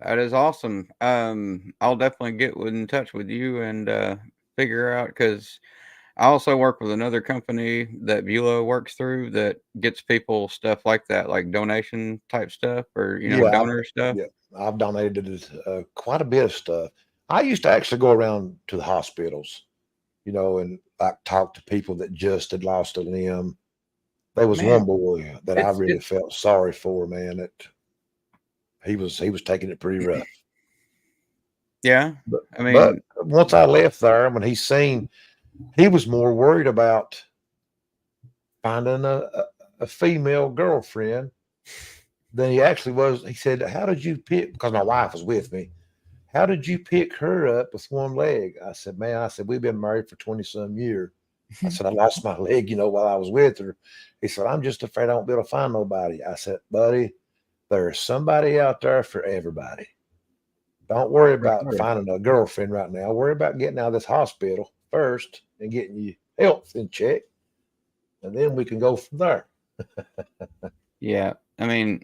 That is awesome. I'll definitely get in touch with you and figure out because I also work with another company that Bulow works through that gets people stuff like that, like donation type stuff or Yeah, donor stuff. yeah, I've donated quite a bit of stuff. I used to actually go around to the hospitals, and like talk to people that just had lost a limb. There was Man, one boy that I really it's felt sorry for, man. That he was taking it pretty rough. yeah. But I but mean, once I left there, when he was more worried about finding a female girlfriend than he actually was. He said, "How did you pick?" Because my wife was with me. How did you pick her up with one leg? I said, "Man," I said, "we've been married for 20 some years." I said, "I lost my leg, while I was with her." He said, "I'm just afraid I won't be able to find nobody." I said, "Buddy, there's somebody out there for everybody. Don't worry for about sure. finding a girlfriend right now. Worry about getting out of this hospital first and getting your health in check, and then we can go from there." Yeah. I mean,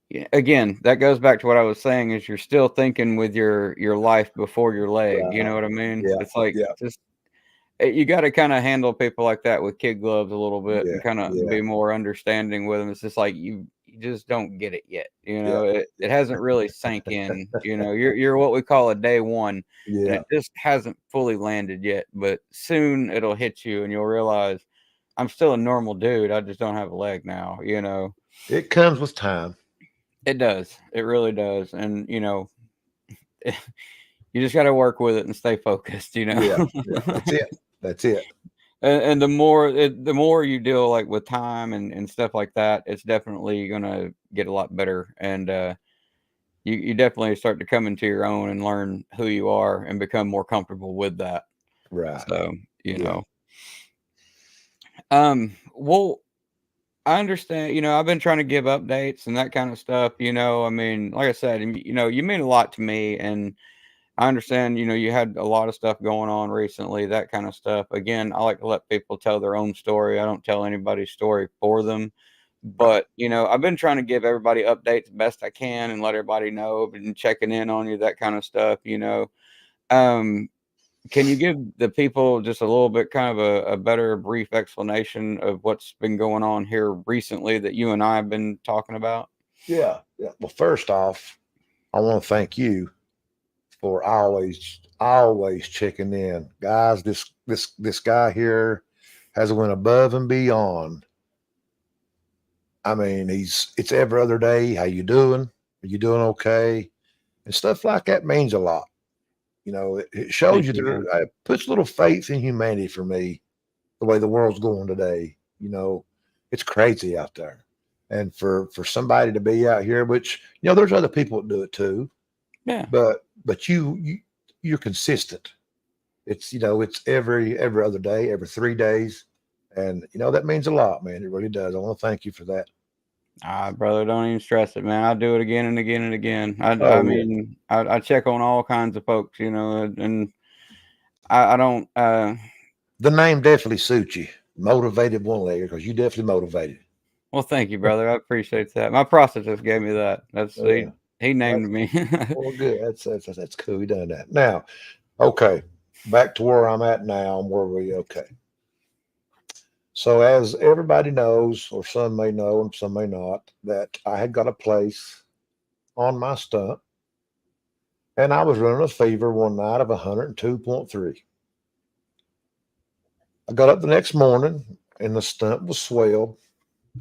yeah, again, that goes back to what I was saying is you're still thinking with your life before your leg. You Right. know what I mean? Yeah. It's like Yeah. just you got to kind of handle people like that with kid gloves a little bit Yeah. and kind of Yeah. be more understanding with them. It's just like you just don't get it yet. Yeah. It hasn't really sank in. You're what we call a day one, and Yeah. it just hasn't fully landed yet. But soon it'll hit you, and you'll realize I'm still a normal dude. I just don't have a leg now. It comes with time. It does. It really does. And you just got to work with it and stay focused. Yeah. Yeah. That's it. That's it. And the more you deal like with time and stuff like that, it's definitely gonna get a lot better. And you definitely start to come into your own and learn who you are and become more comfortable with that. Right. So, you Yeah. know. Well, I understand, I've been trying to give updates and that kind of stuff. I mean, like I said, you mean a lot to me and I understand, you had a lot of stuff going on recently, that kind of stuff. Again, I like to let people tell their own story. I don't tell anybody's story for them. Right. But, I've been trying to give everybody updates best I can and let everybody know and checking in on you, that kind of stuff. Um, can you give the people just a little bit kind of a better brief explanation of what's been going on here recently that you and I have been talking about? Yeah. Yeah. Well, first off, I want to thank you for always checking in, guys. This guy here has went above and beyond. I mean, it's every other day. How you doing? Are you doing okay? And stuff like that means a lot. It shows Thank you you, there. man. It puts a little faith in humanity for me. The way the world's going today, it's crazy out there. And for somebody to be out here, which there's other people that do it too, Yeah. but you're consistent. It's every other day, every 3 days, and that means a lot, man. It really does. I want to thank you for that. Ah, brother, don't even stress it, man. I'll do it again and again and again. I Oh yeah, mean, I check on all kinds of folks, and I don't. the name definitely suits you. Motivated one legger because you definitely motivated. Well, thank you, brother. I appreciate that. My prosthetist gave me that. That's Oh yeah, he named that's me. well good. That's cool. You done that now. Okay, back to where I'm at now. I'm where we okay. So, as everybody knows, or some may know and some may not, that I had got a place on my stump and I was running a fever one night of 102.3. I got up the next morning and the stump was swelled,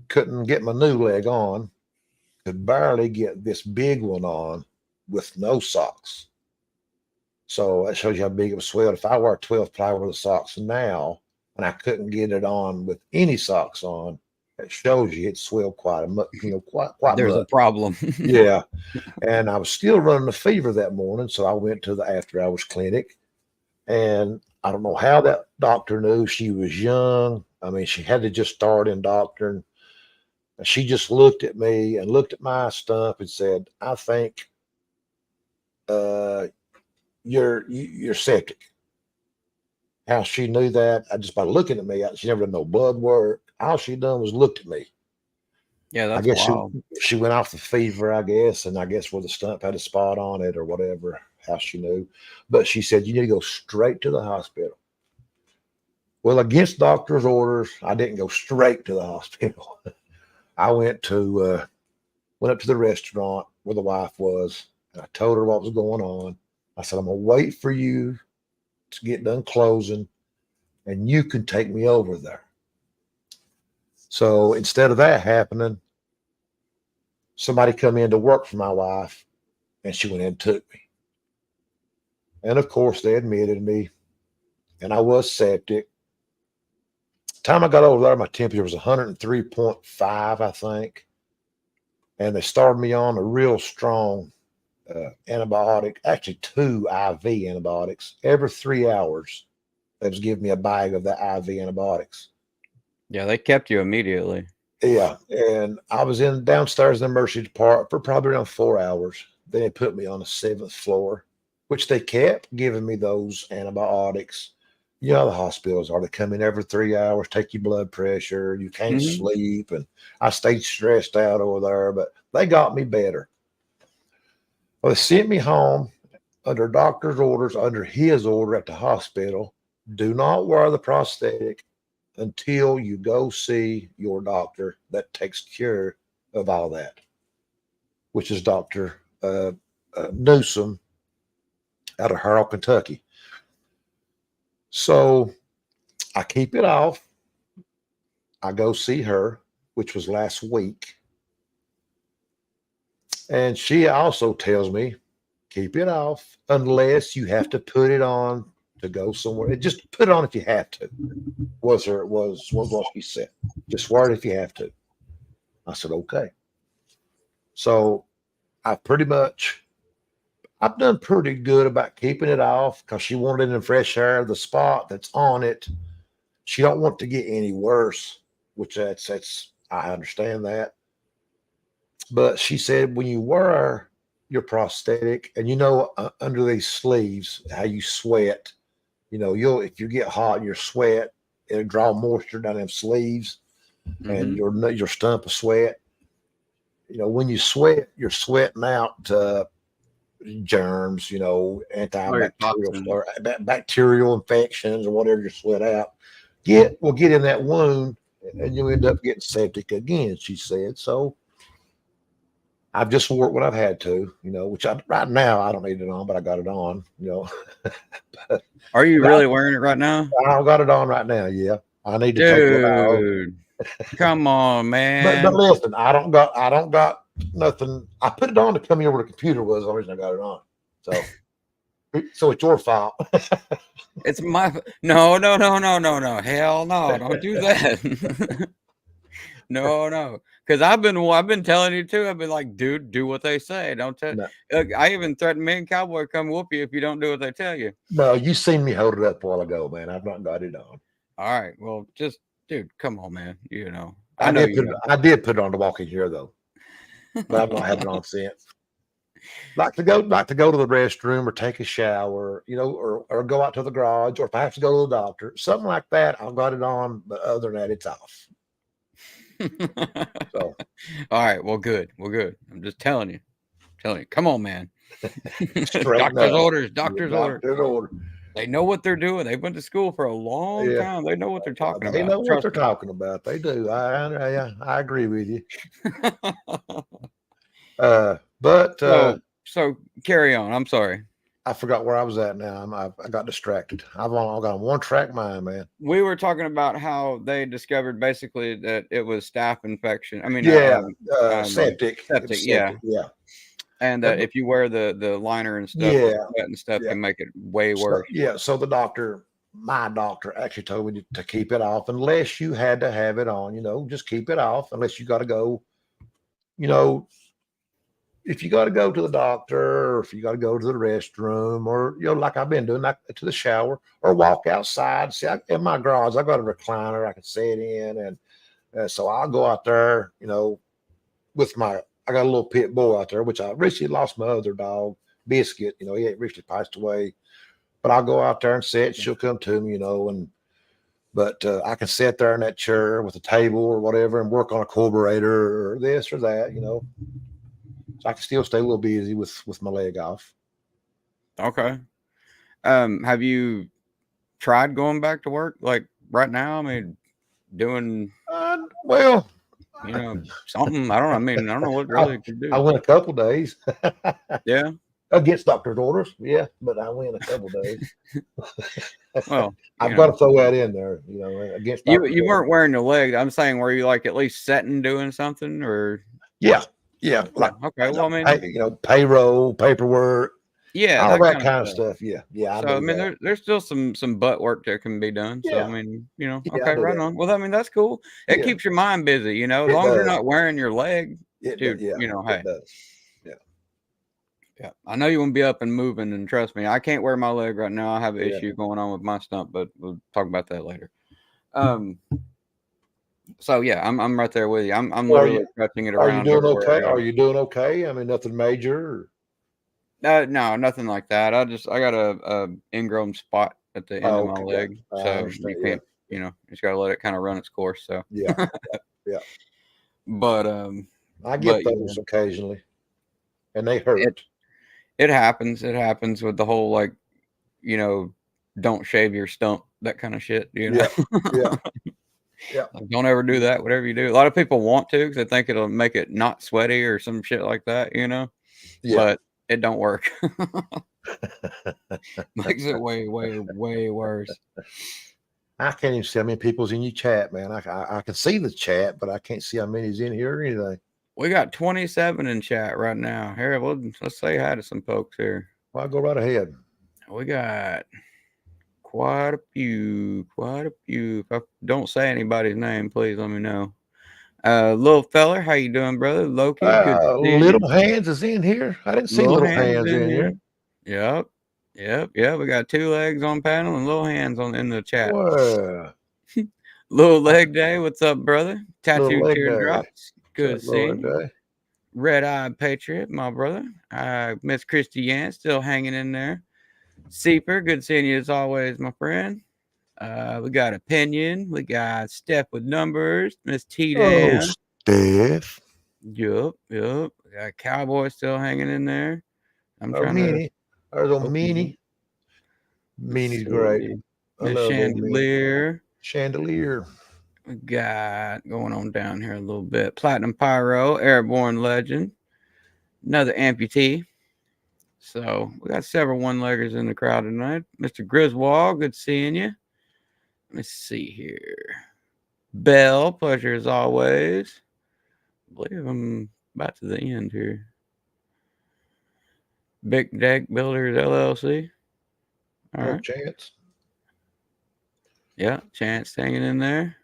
couldn't get my new leg on, could barely get this big one on with no socks. So, that shows you how big it was swelled. If I wear 12 ply worth of socks now and I couldn't get it on with any socks on, It shows you it swelled quite a much, quite There's a much. problem. Yeah. And I was still running a fever that morning. So I went to the after hours clinic, and I don't know how that doctor knew. She was young. I mean, she had to just start in doctoring. And she just looked at me and looked at my stump and said, I think uh, you're septic. How she knew that, I just by looking at me, she never done no blood work. All she done was looked at me. Yeah, I that's guess wild. she went off the fever, I guess, and I guess where the stump had a spot on it or whatever, how she knew. But she said, you need to go straight to the hospital. Well, against doctor's orders, I didn't go straight to the hospital. I went up to the restaurant where the wife was, and I told her what was going on. I said, I'm gonna wait for you to get done closing, and you can take me over there. So instead of that happening, somebody come in to work for my wife, and she went in and took me. And of course, they admitted me, and I was septic. Time I got over there, my temperature was 103.5, I think. And they started me on a real strong antibiotic, actually 2 IV antibiotics. Every 3 hours, they was giving me a bag of the IV antibiotics. Yeah, they kept you immediately. Yeah, and I was in downstairs in the emergency department for probably around 4 hours. Then they put me on the 7th floor, which they kept giving me those antibiotics. You know how the hospitals are. They come in every 3 hours, take your blood pressure. You can't Hmm. sleep. And I stayed stressed out over there, but they got me better. Well, they sent me home under doctor's orders, under his order at the hospital. Do not wear the prosthetic until you go see your doctor that takes care of all that, which is Dr. Newsom out of Harrell, Kentucky. So I keep it off. I go see her, which was last week. And she also tells me, keep it off unless you have to put it on to go somewhere. Just put it on if you have to. Was what she said. Just wear it if you have to. I said, okay. So I pretty much I've done pretty good about keeping it off because she wanted it in fresh air. The spot that's on it, she don't want to get any worse, which that's I understand that. But she said when you wear your prosthetic, and under these sleeves, how you sweat, you'll if you get hot and you sweat, it'll draw moisture down them sleeves, and Hmm. your stump will sweat. When you sweat, you're sweating out germs, Or your antibacterial toxins. or bacterial infections or whatever you sweat out. Will get in that wound, and you end up getting septic again. She said so. I've just wore it when I've had to, which right now I don't need it on, but I got it on, but, Are you but really wearing it right now? I got it on right now. Yeah, I need to take one out. Dude, come on, But man. listen, I don't got nothing. I put it on to come here where the computer was. The reason I got it on. So it's your fault. It's my no, no, no, no, no, no. Hell no, don't do that. No, no. Because I've been telling you too. I've been like, dude, do what they say. Don't tell. No, Look, I even threatened me and Cowboy come whoop you if you don't do what they tell you. no, you seen me hold it up a while ago, man. I've not got it on. All right, well, just dude, come on, man. I know you know. I did put it on to walk in here though, but I've not had it on since. Like to go to the restroom or take a shower, or go out to the garage, or if I have to go to the doctor, something like that. I've got it on, but other than that, it's off. So All right, well, good, well, good. I'm just telling you, Come on, man. straighten Doctor's up. orders, Yeah, doctor's order. doctor's order. They know what they're doing. They went to school for a long Yeah, time. They know what they're talking they about. know what Trust they're talking about. They do. I agree with you. me. But So carry on. I'm sorry. I forgot where I was at now. I got distracted. I got a one track mind, man. We were talking about how they discovered basically that it was staph infection. I mean, Yeah, septic. It septic. was Yeah, septic. Yeah, and but if you wear the liner and stuff, the yeah, sweat and stuff yeah. can make it way So worse. yeah, so the doctor, my doctor actually told me to keep it off unless you had to have it on, just keep it off unless you got to go, you know, if you got to go to the doctor or if you got to go to the restroom or, like I've been doing, like to the shower or walk outside. See, in my garage, I got a recliner I can sit in. And so I'll go out there, with I got a little pit bull out there, which I recently lost my other dog, Biscuit. He ain't recently passed away. But I'll go out there and sit. She'll come to me, but I can sit there in that chair with a table or whatever and work on a carburetor or this or that, So I can still stay a little busy with my leg off. Okay. Have you tried going back to work like right now? I mean, doing well, something. I don't know. I mean, I don't know what really could do. I went a couple days. Yeah. Against doctor's orders, yeah, but I went a couple days. Well, I've got to throw that in there, against you weren't wearing the leg. I'm saying, were you like at least sitting doing something or? Yeah. Like okay. Well, I mean, payroll, paperwork, yeah, all that kind of stuff. Yeah. So I mean, there's still some butt work that can be done. So Yeah. I mean, okay, right on. Well, I mean, that's cool. It keeps your mind busy, as long as you're not wearing your leg, dude. Hey. It does. Yeah, I know you want to be up and moving, and trust me, I can't wear my leg right now. I have an issue going on with my stump, but we'll talk about that later. So yeah, I'm right there with you. I'm literally stretching it around. Are you doing okay? Are you doing okay? I mean, nothing major. No, nothing like that. I got a ingrown spot at the end of my leg, so you can't, you just got to let it kind of run its course. So yeah. But I get those occasionally, and they hurt. It happens. It happens with the whole don't shave your stump, that kind of shit. Yeah. Like, don't ever do that. Whatever you do, a lot of people want to because they think it'll make it not sweaty or some shit like that. Yeah. But it don't work. Makes it way, way, way worse. I can't even see how many people's in your chat, man. I can see the chat, but I can't see how many's in here or anything. We got 27 in chat right now. Here, let's say hi to some folks here. Well, I'll go right ahead. We got quite a few. If I don't say anybody's name, please let me know. Little feller, how you doing, brother? Loki, Little Hands is in here. I didn't see Little Hands in here. Yep. We got 2 legs on panel and Little Hands in the chat. Whoa. Little Leg Day, what's up, brother? Tattoo Teardrops, good seeing you. Red Eyed Patriot, my brother. Miss Christy Yan, still hanging in there. Seeper, good seeing you as always, my friend. We got Opinion. We got Steph with Numbers. Miss T Dan. Steph. Yup. We got Cowboy still hanging in there. I'm trying to. There's a Meanie. Meanie's great. Miss Chandelier. We got going on down here a little bit. Platinum Pyro, Airborne Legend. Another amputee. So we got several one-leggers in the crowd tonight. Mr. Griswold, good seeing you. Let me see here. Bell, pleasure as always. I believe I'm about to the end here. Big Deck Builders LLC. All right. Chance. Yeah, Chance hanging in there.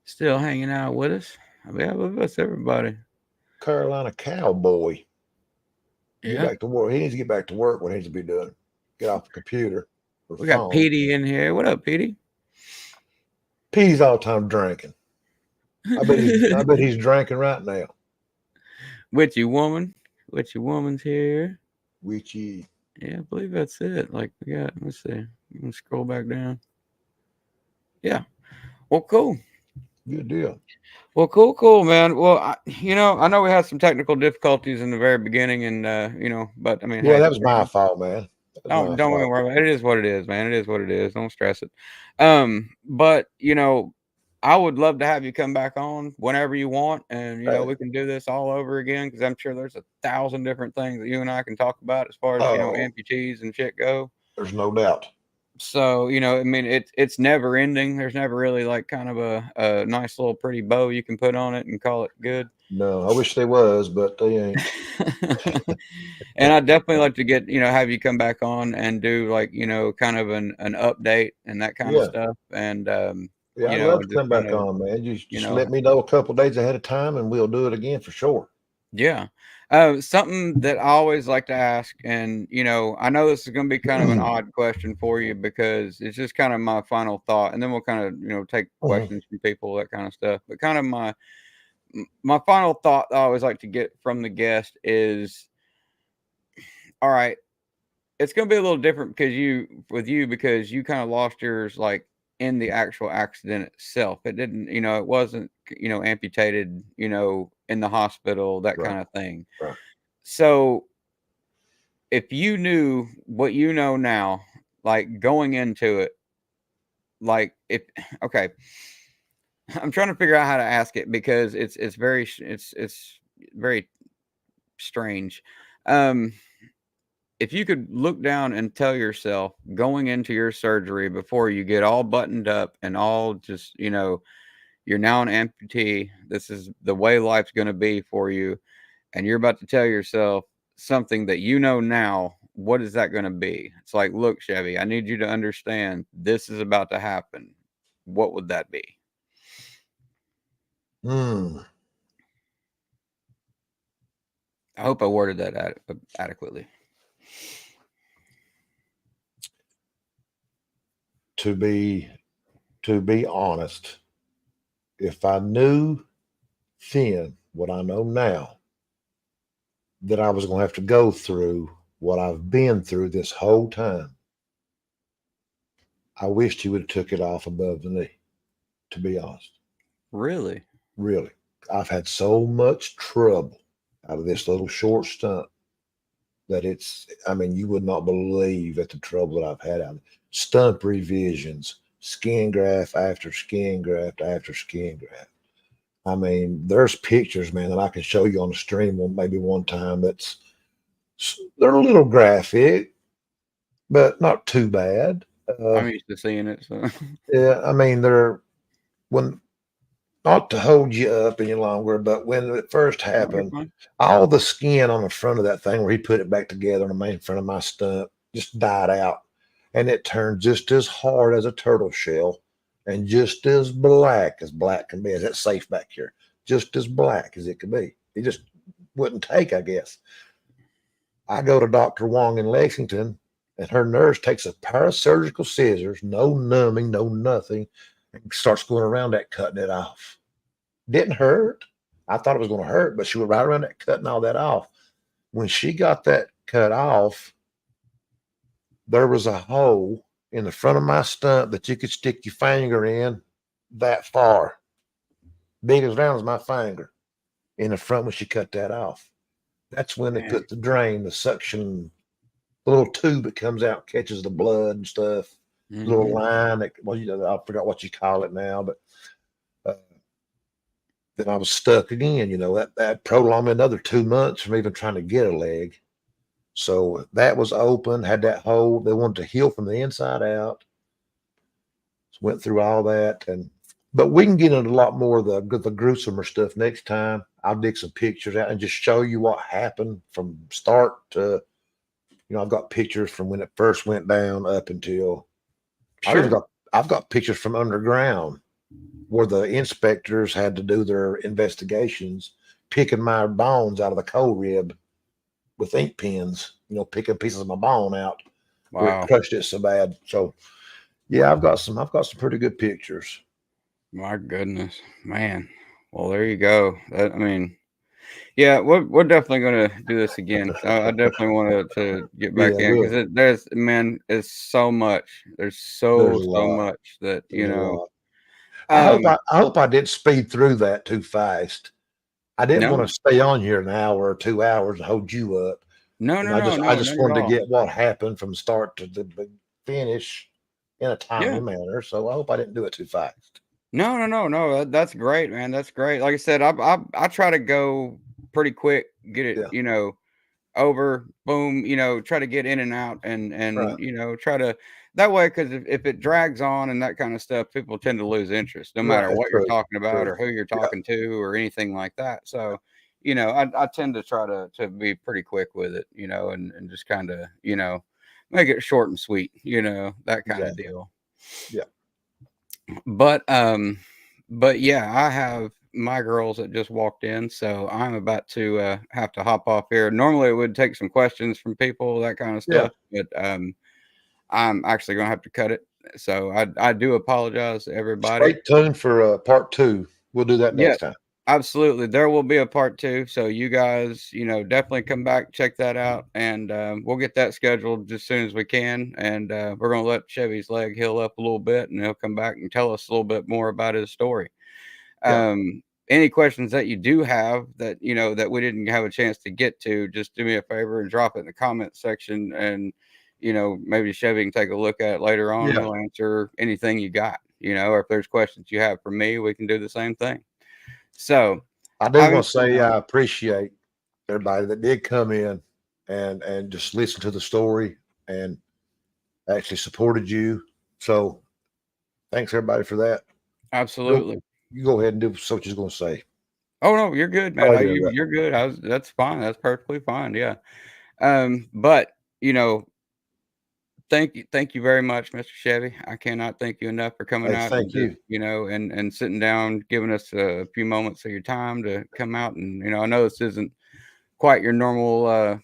Still hanging out with us. Yeah, with us, everybody. Carolina Cowboy. Get back to work. He needs to get back to work. What he needs to be doing? Get off the computer. We got Petey in here. What up, Petey? Petey's all the time drinking. I bet he's drinking right now. Witchy woman's here. Witchy. Yeah, I believe that's it. Like we got, let's see. I'm gonna scroll back down. Yeah. Well, cool. Good deal. Well, cool, man. Well, I know we had some technical difficulties in the very beginning, and but I mean, yeah, that was my fault, man. Don't worry about it. It is what it is, man. It is what it is. Don't stress it. But I would love to have you come back on whenever you want, and we can do this all over again because I'm sure there's 1,000 different things that you and I can talk about as far as amputees and shit go. There's no doubt. So I mean, it's never ending. There's never really like kind of a nice little pretty bow you can put on it and call it good. No, I wish they was, but they ain't. And I'd definitely like to get, have you come back on and do like, kind of an update and that kind of Yeah, stuff. And, yeah, I'd love to and just come kind back of, on, man. You you just let know, me know a couple days ahead of time, and we'll do it again for sure. yeah. Something that I always like to ask, and I know this is going to be kind of an odd question for you because it's just kind of my final thought, and then we'll kind of take Mhm. questions from people, that kind of stuff. But kind of my final thought I always like to get from the guest is, all right, it's going to be a little different because you kind of lost yours like in the actual accident itself. It didn't, it wasn't, amputated, in the hospital, that Right, kind of thing. right. So if you knew what you know now, like going into it, like if okay, I'm trying to figure out how to ask it because it's very strange. Um, if you could look down and tell yourself going into your surgery before you get all buttoned up and all just, you're now an amputee, this is the way life's going to be for you, and you're about to tell yourself something that you know now, what is that going to be? It's like, look, Chevy, I need you to understand this is about to happen. What would that be? Hmm. I hope I worded that adequately. To be to be honest, if I knew then what I know now, that I was going to have to go through what I've been through this whole time, I wished he would have took it off above the knee. To be honest, Really? really, I've had so much trouble out of this little short stunt that it's. I mean, you would not believe at the trouble that I've had out of it. Stump revisions, skin graft after skin graft after skin graft. I mean, there's pictures, man, that I can show you on the stream maybe one time. They're a little graphic, but not too bad. I'm used to seeing it. So, Yeah, I mean, they're when not to hold you up any longer, but when it first no, you're happened, fine. all the skin on the front of that thing where he put it back together on the main front of my stump just died out, and it turned just as hard as a turtle shell, and just as black can be. As it's safe back here, just as black as it could be. It just wouldn't take, I guess. I go to Dr. Wong in Lexington, and her nurse takes a pair of surgical scissors, no numbing, no nothing, and starts going around that, cutting it off. Didn't hurt. I thought it was going to hurt, but she went right around that, cutting all that off. When she got that cut off, there was a hole in the front of my stump that you could stick your finger in that far, big as round as my finger, in the front when she cut that off. That's when they Man. put the drain, the suction, the little tube that comes out, catches the blood and stuff. Little Hmm. line that, well, I forgot what you call it now, but uh, then I was stuck again. That prolonged me another 2 months from even trying to get a leg. So that was open, had that hole. They wanted to heal from the inside out. Went through all that, but we can get into a lot more of the gruesomer stuff next time. I'll dig some pictures out and just show you what happened from start to. I've got pictures from when it first went down up until Sure. I've got pictures from underground where the inspectors had to do their investigations, picking my bones out of the cold rib with ink pens, picking pieces of my bone out where it Wow. crushed it so bad. So yeah, I've got some pretty good pictures. My goodness, man. Well, there you go. I mean, yeah, we're definitely gonna do this again. I definitely wanted to get back Yeah, in because there's man, it's so much. There's there's so a so lot. much that There's a lot. Um, I hope I didn't speed through that too fast. I didn't no, want to stay on here an hour or 2 hours and hold you up. no, And no, I no, just I no, just not at wanted to all. get what happened from start to the finish in a timely Yeah. manner. So I hope I didn't do it too fast. No, no, no, no. That's great, man. That's great. Like I said, I try to go pretty quick, get it, Yeah. over, boom, try to get in and out Right. and try to that way, because if it drags on and that kind of stuff, people tend to lose interest no Right. matter That's what you're true. talking about True. or who you're Yeah. talking to or anything like that. So, I tend to try to be pretty quick with it, and just kind of, make it short and sweet, that kind of Exactly. deal. Yeah. But yeah, I have my girls that just walked in, so I'm about to have to hop off here. Normally, it would take some questions from people, that kind of Yeah. stuff, but I'm actually gonna have to cut it. So I do apologize to everybody. Stay tuned for part 2. We'll do that Yeah, next time. absolutely. There will be a part two. So you guys, definitely come back, check that out, and we'll get that scheduled as soon as we can. And we're gonna let Chevy's leg heal up a little bit, and he'll come back and tell us a little bit more about his story. Yeah. Any questions that you do have that that we didn't have a chance to get to, just do me a favor and drop it in the comment section, and maybe Chevy can take a look at it later on, and Yeah. he'll answer anything you got. Or if there's questions you have for me, we can do the same thing. So, I do having want to said say that, I appreciate everybody that did come in and just listen to the story and actually supported you. So thanks everybody for that. Go, absolutely. you go ahead and do what you're going to say. Oh no, you're good, man. Sorry to interrupt. You're good. That's fine. That's perfectly fine. Yeah. But thank you very much, Mr. Chevy. I cannot thank you enough for coming Hey, out and thank just, you. and sitting down, giving us a few moments of your time to come out. And, I know this isn't quite your normal,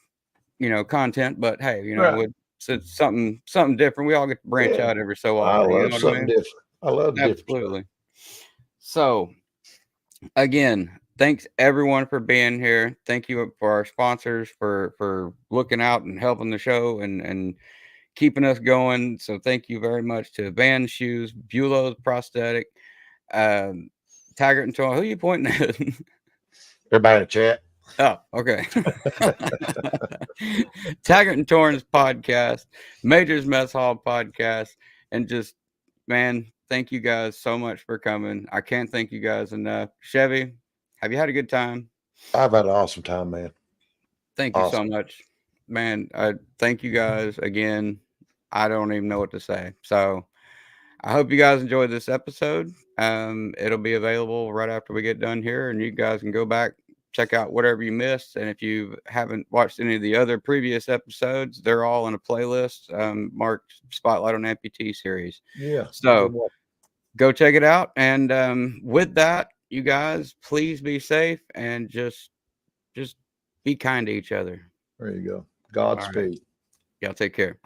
content, but hey, Right. it's something different. We all get to branch Yeah. out every so I often. You love know what I something mean? different. I love different stuff. Absolutely. So, again, thanks everyone for being here. Thank you for our sponsors for looking out and helping the show and keeping us going. So thank you very much to Van Shoes, Bulow Prosthetic, um, Taggart and Torn. Who are you pointing at? Everybody in the chat. Oh, okay. Taggart and Torrance podcast, Major's Mess Hall podcast, and just, man, thank you guys so much for coming. I can't thank you guys enough. Chevy, have you had a good time? I've had an awesome time, man. Thank you so Awesome. much, man. I thank you guys again. I don't even know what to say. So I hope you guys enjoyed this episode. It'll be available right after we get done here, and you guys can go back, check out whatever you missed. And if you haven't watched any of the other previous episodes, they're all in a playlist marked Spotlight on Amputee series. Yeah. So go check it out. And with that, you guys, please be safe and just be kind to each other. There you go. All right. Godspeed. Y'all take care.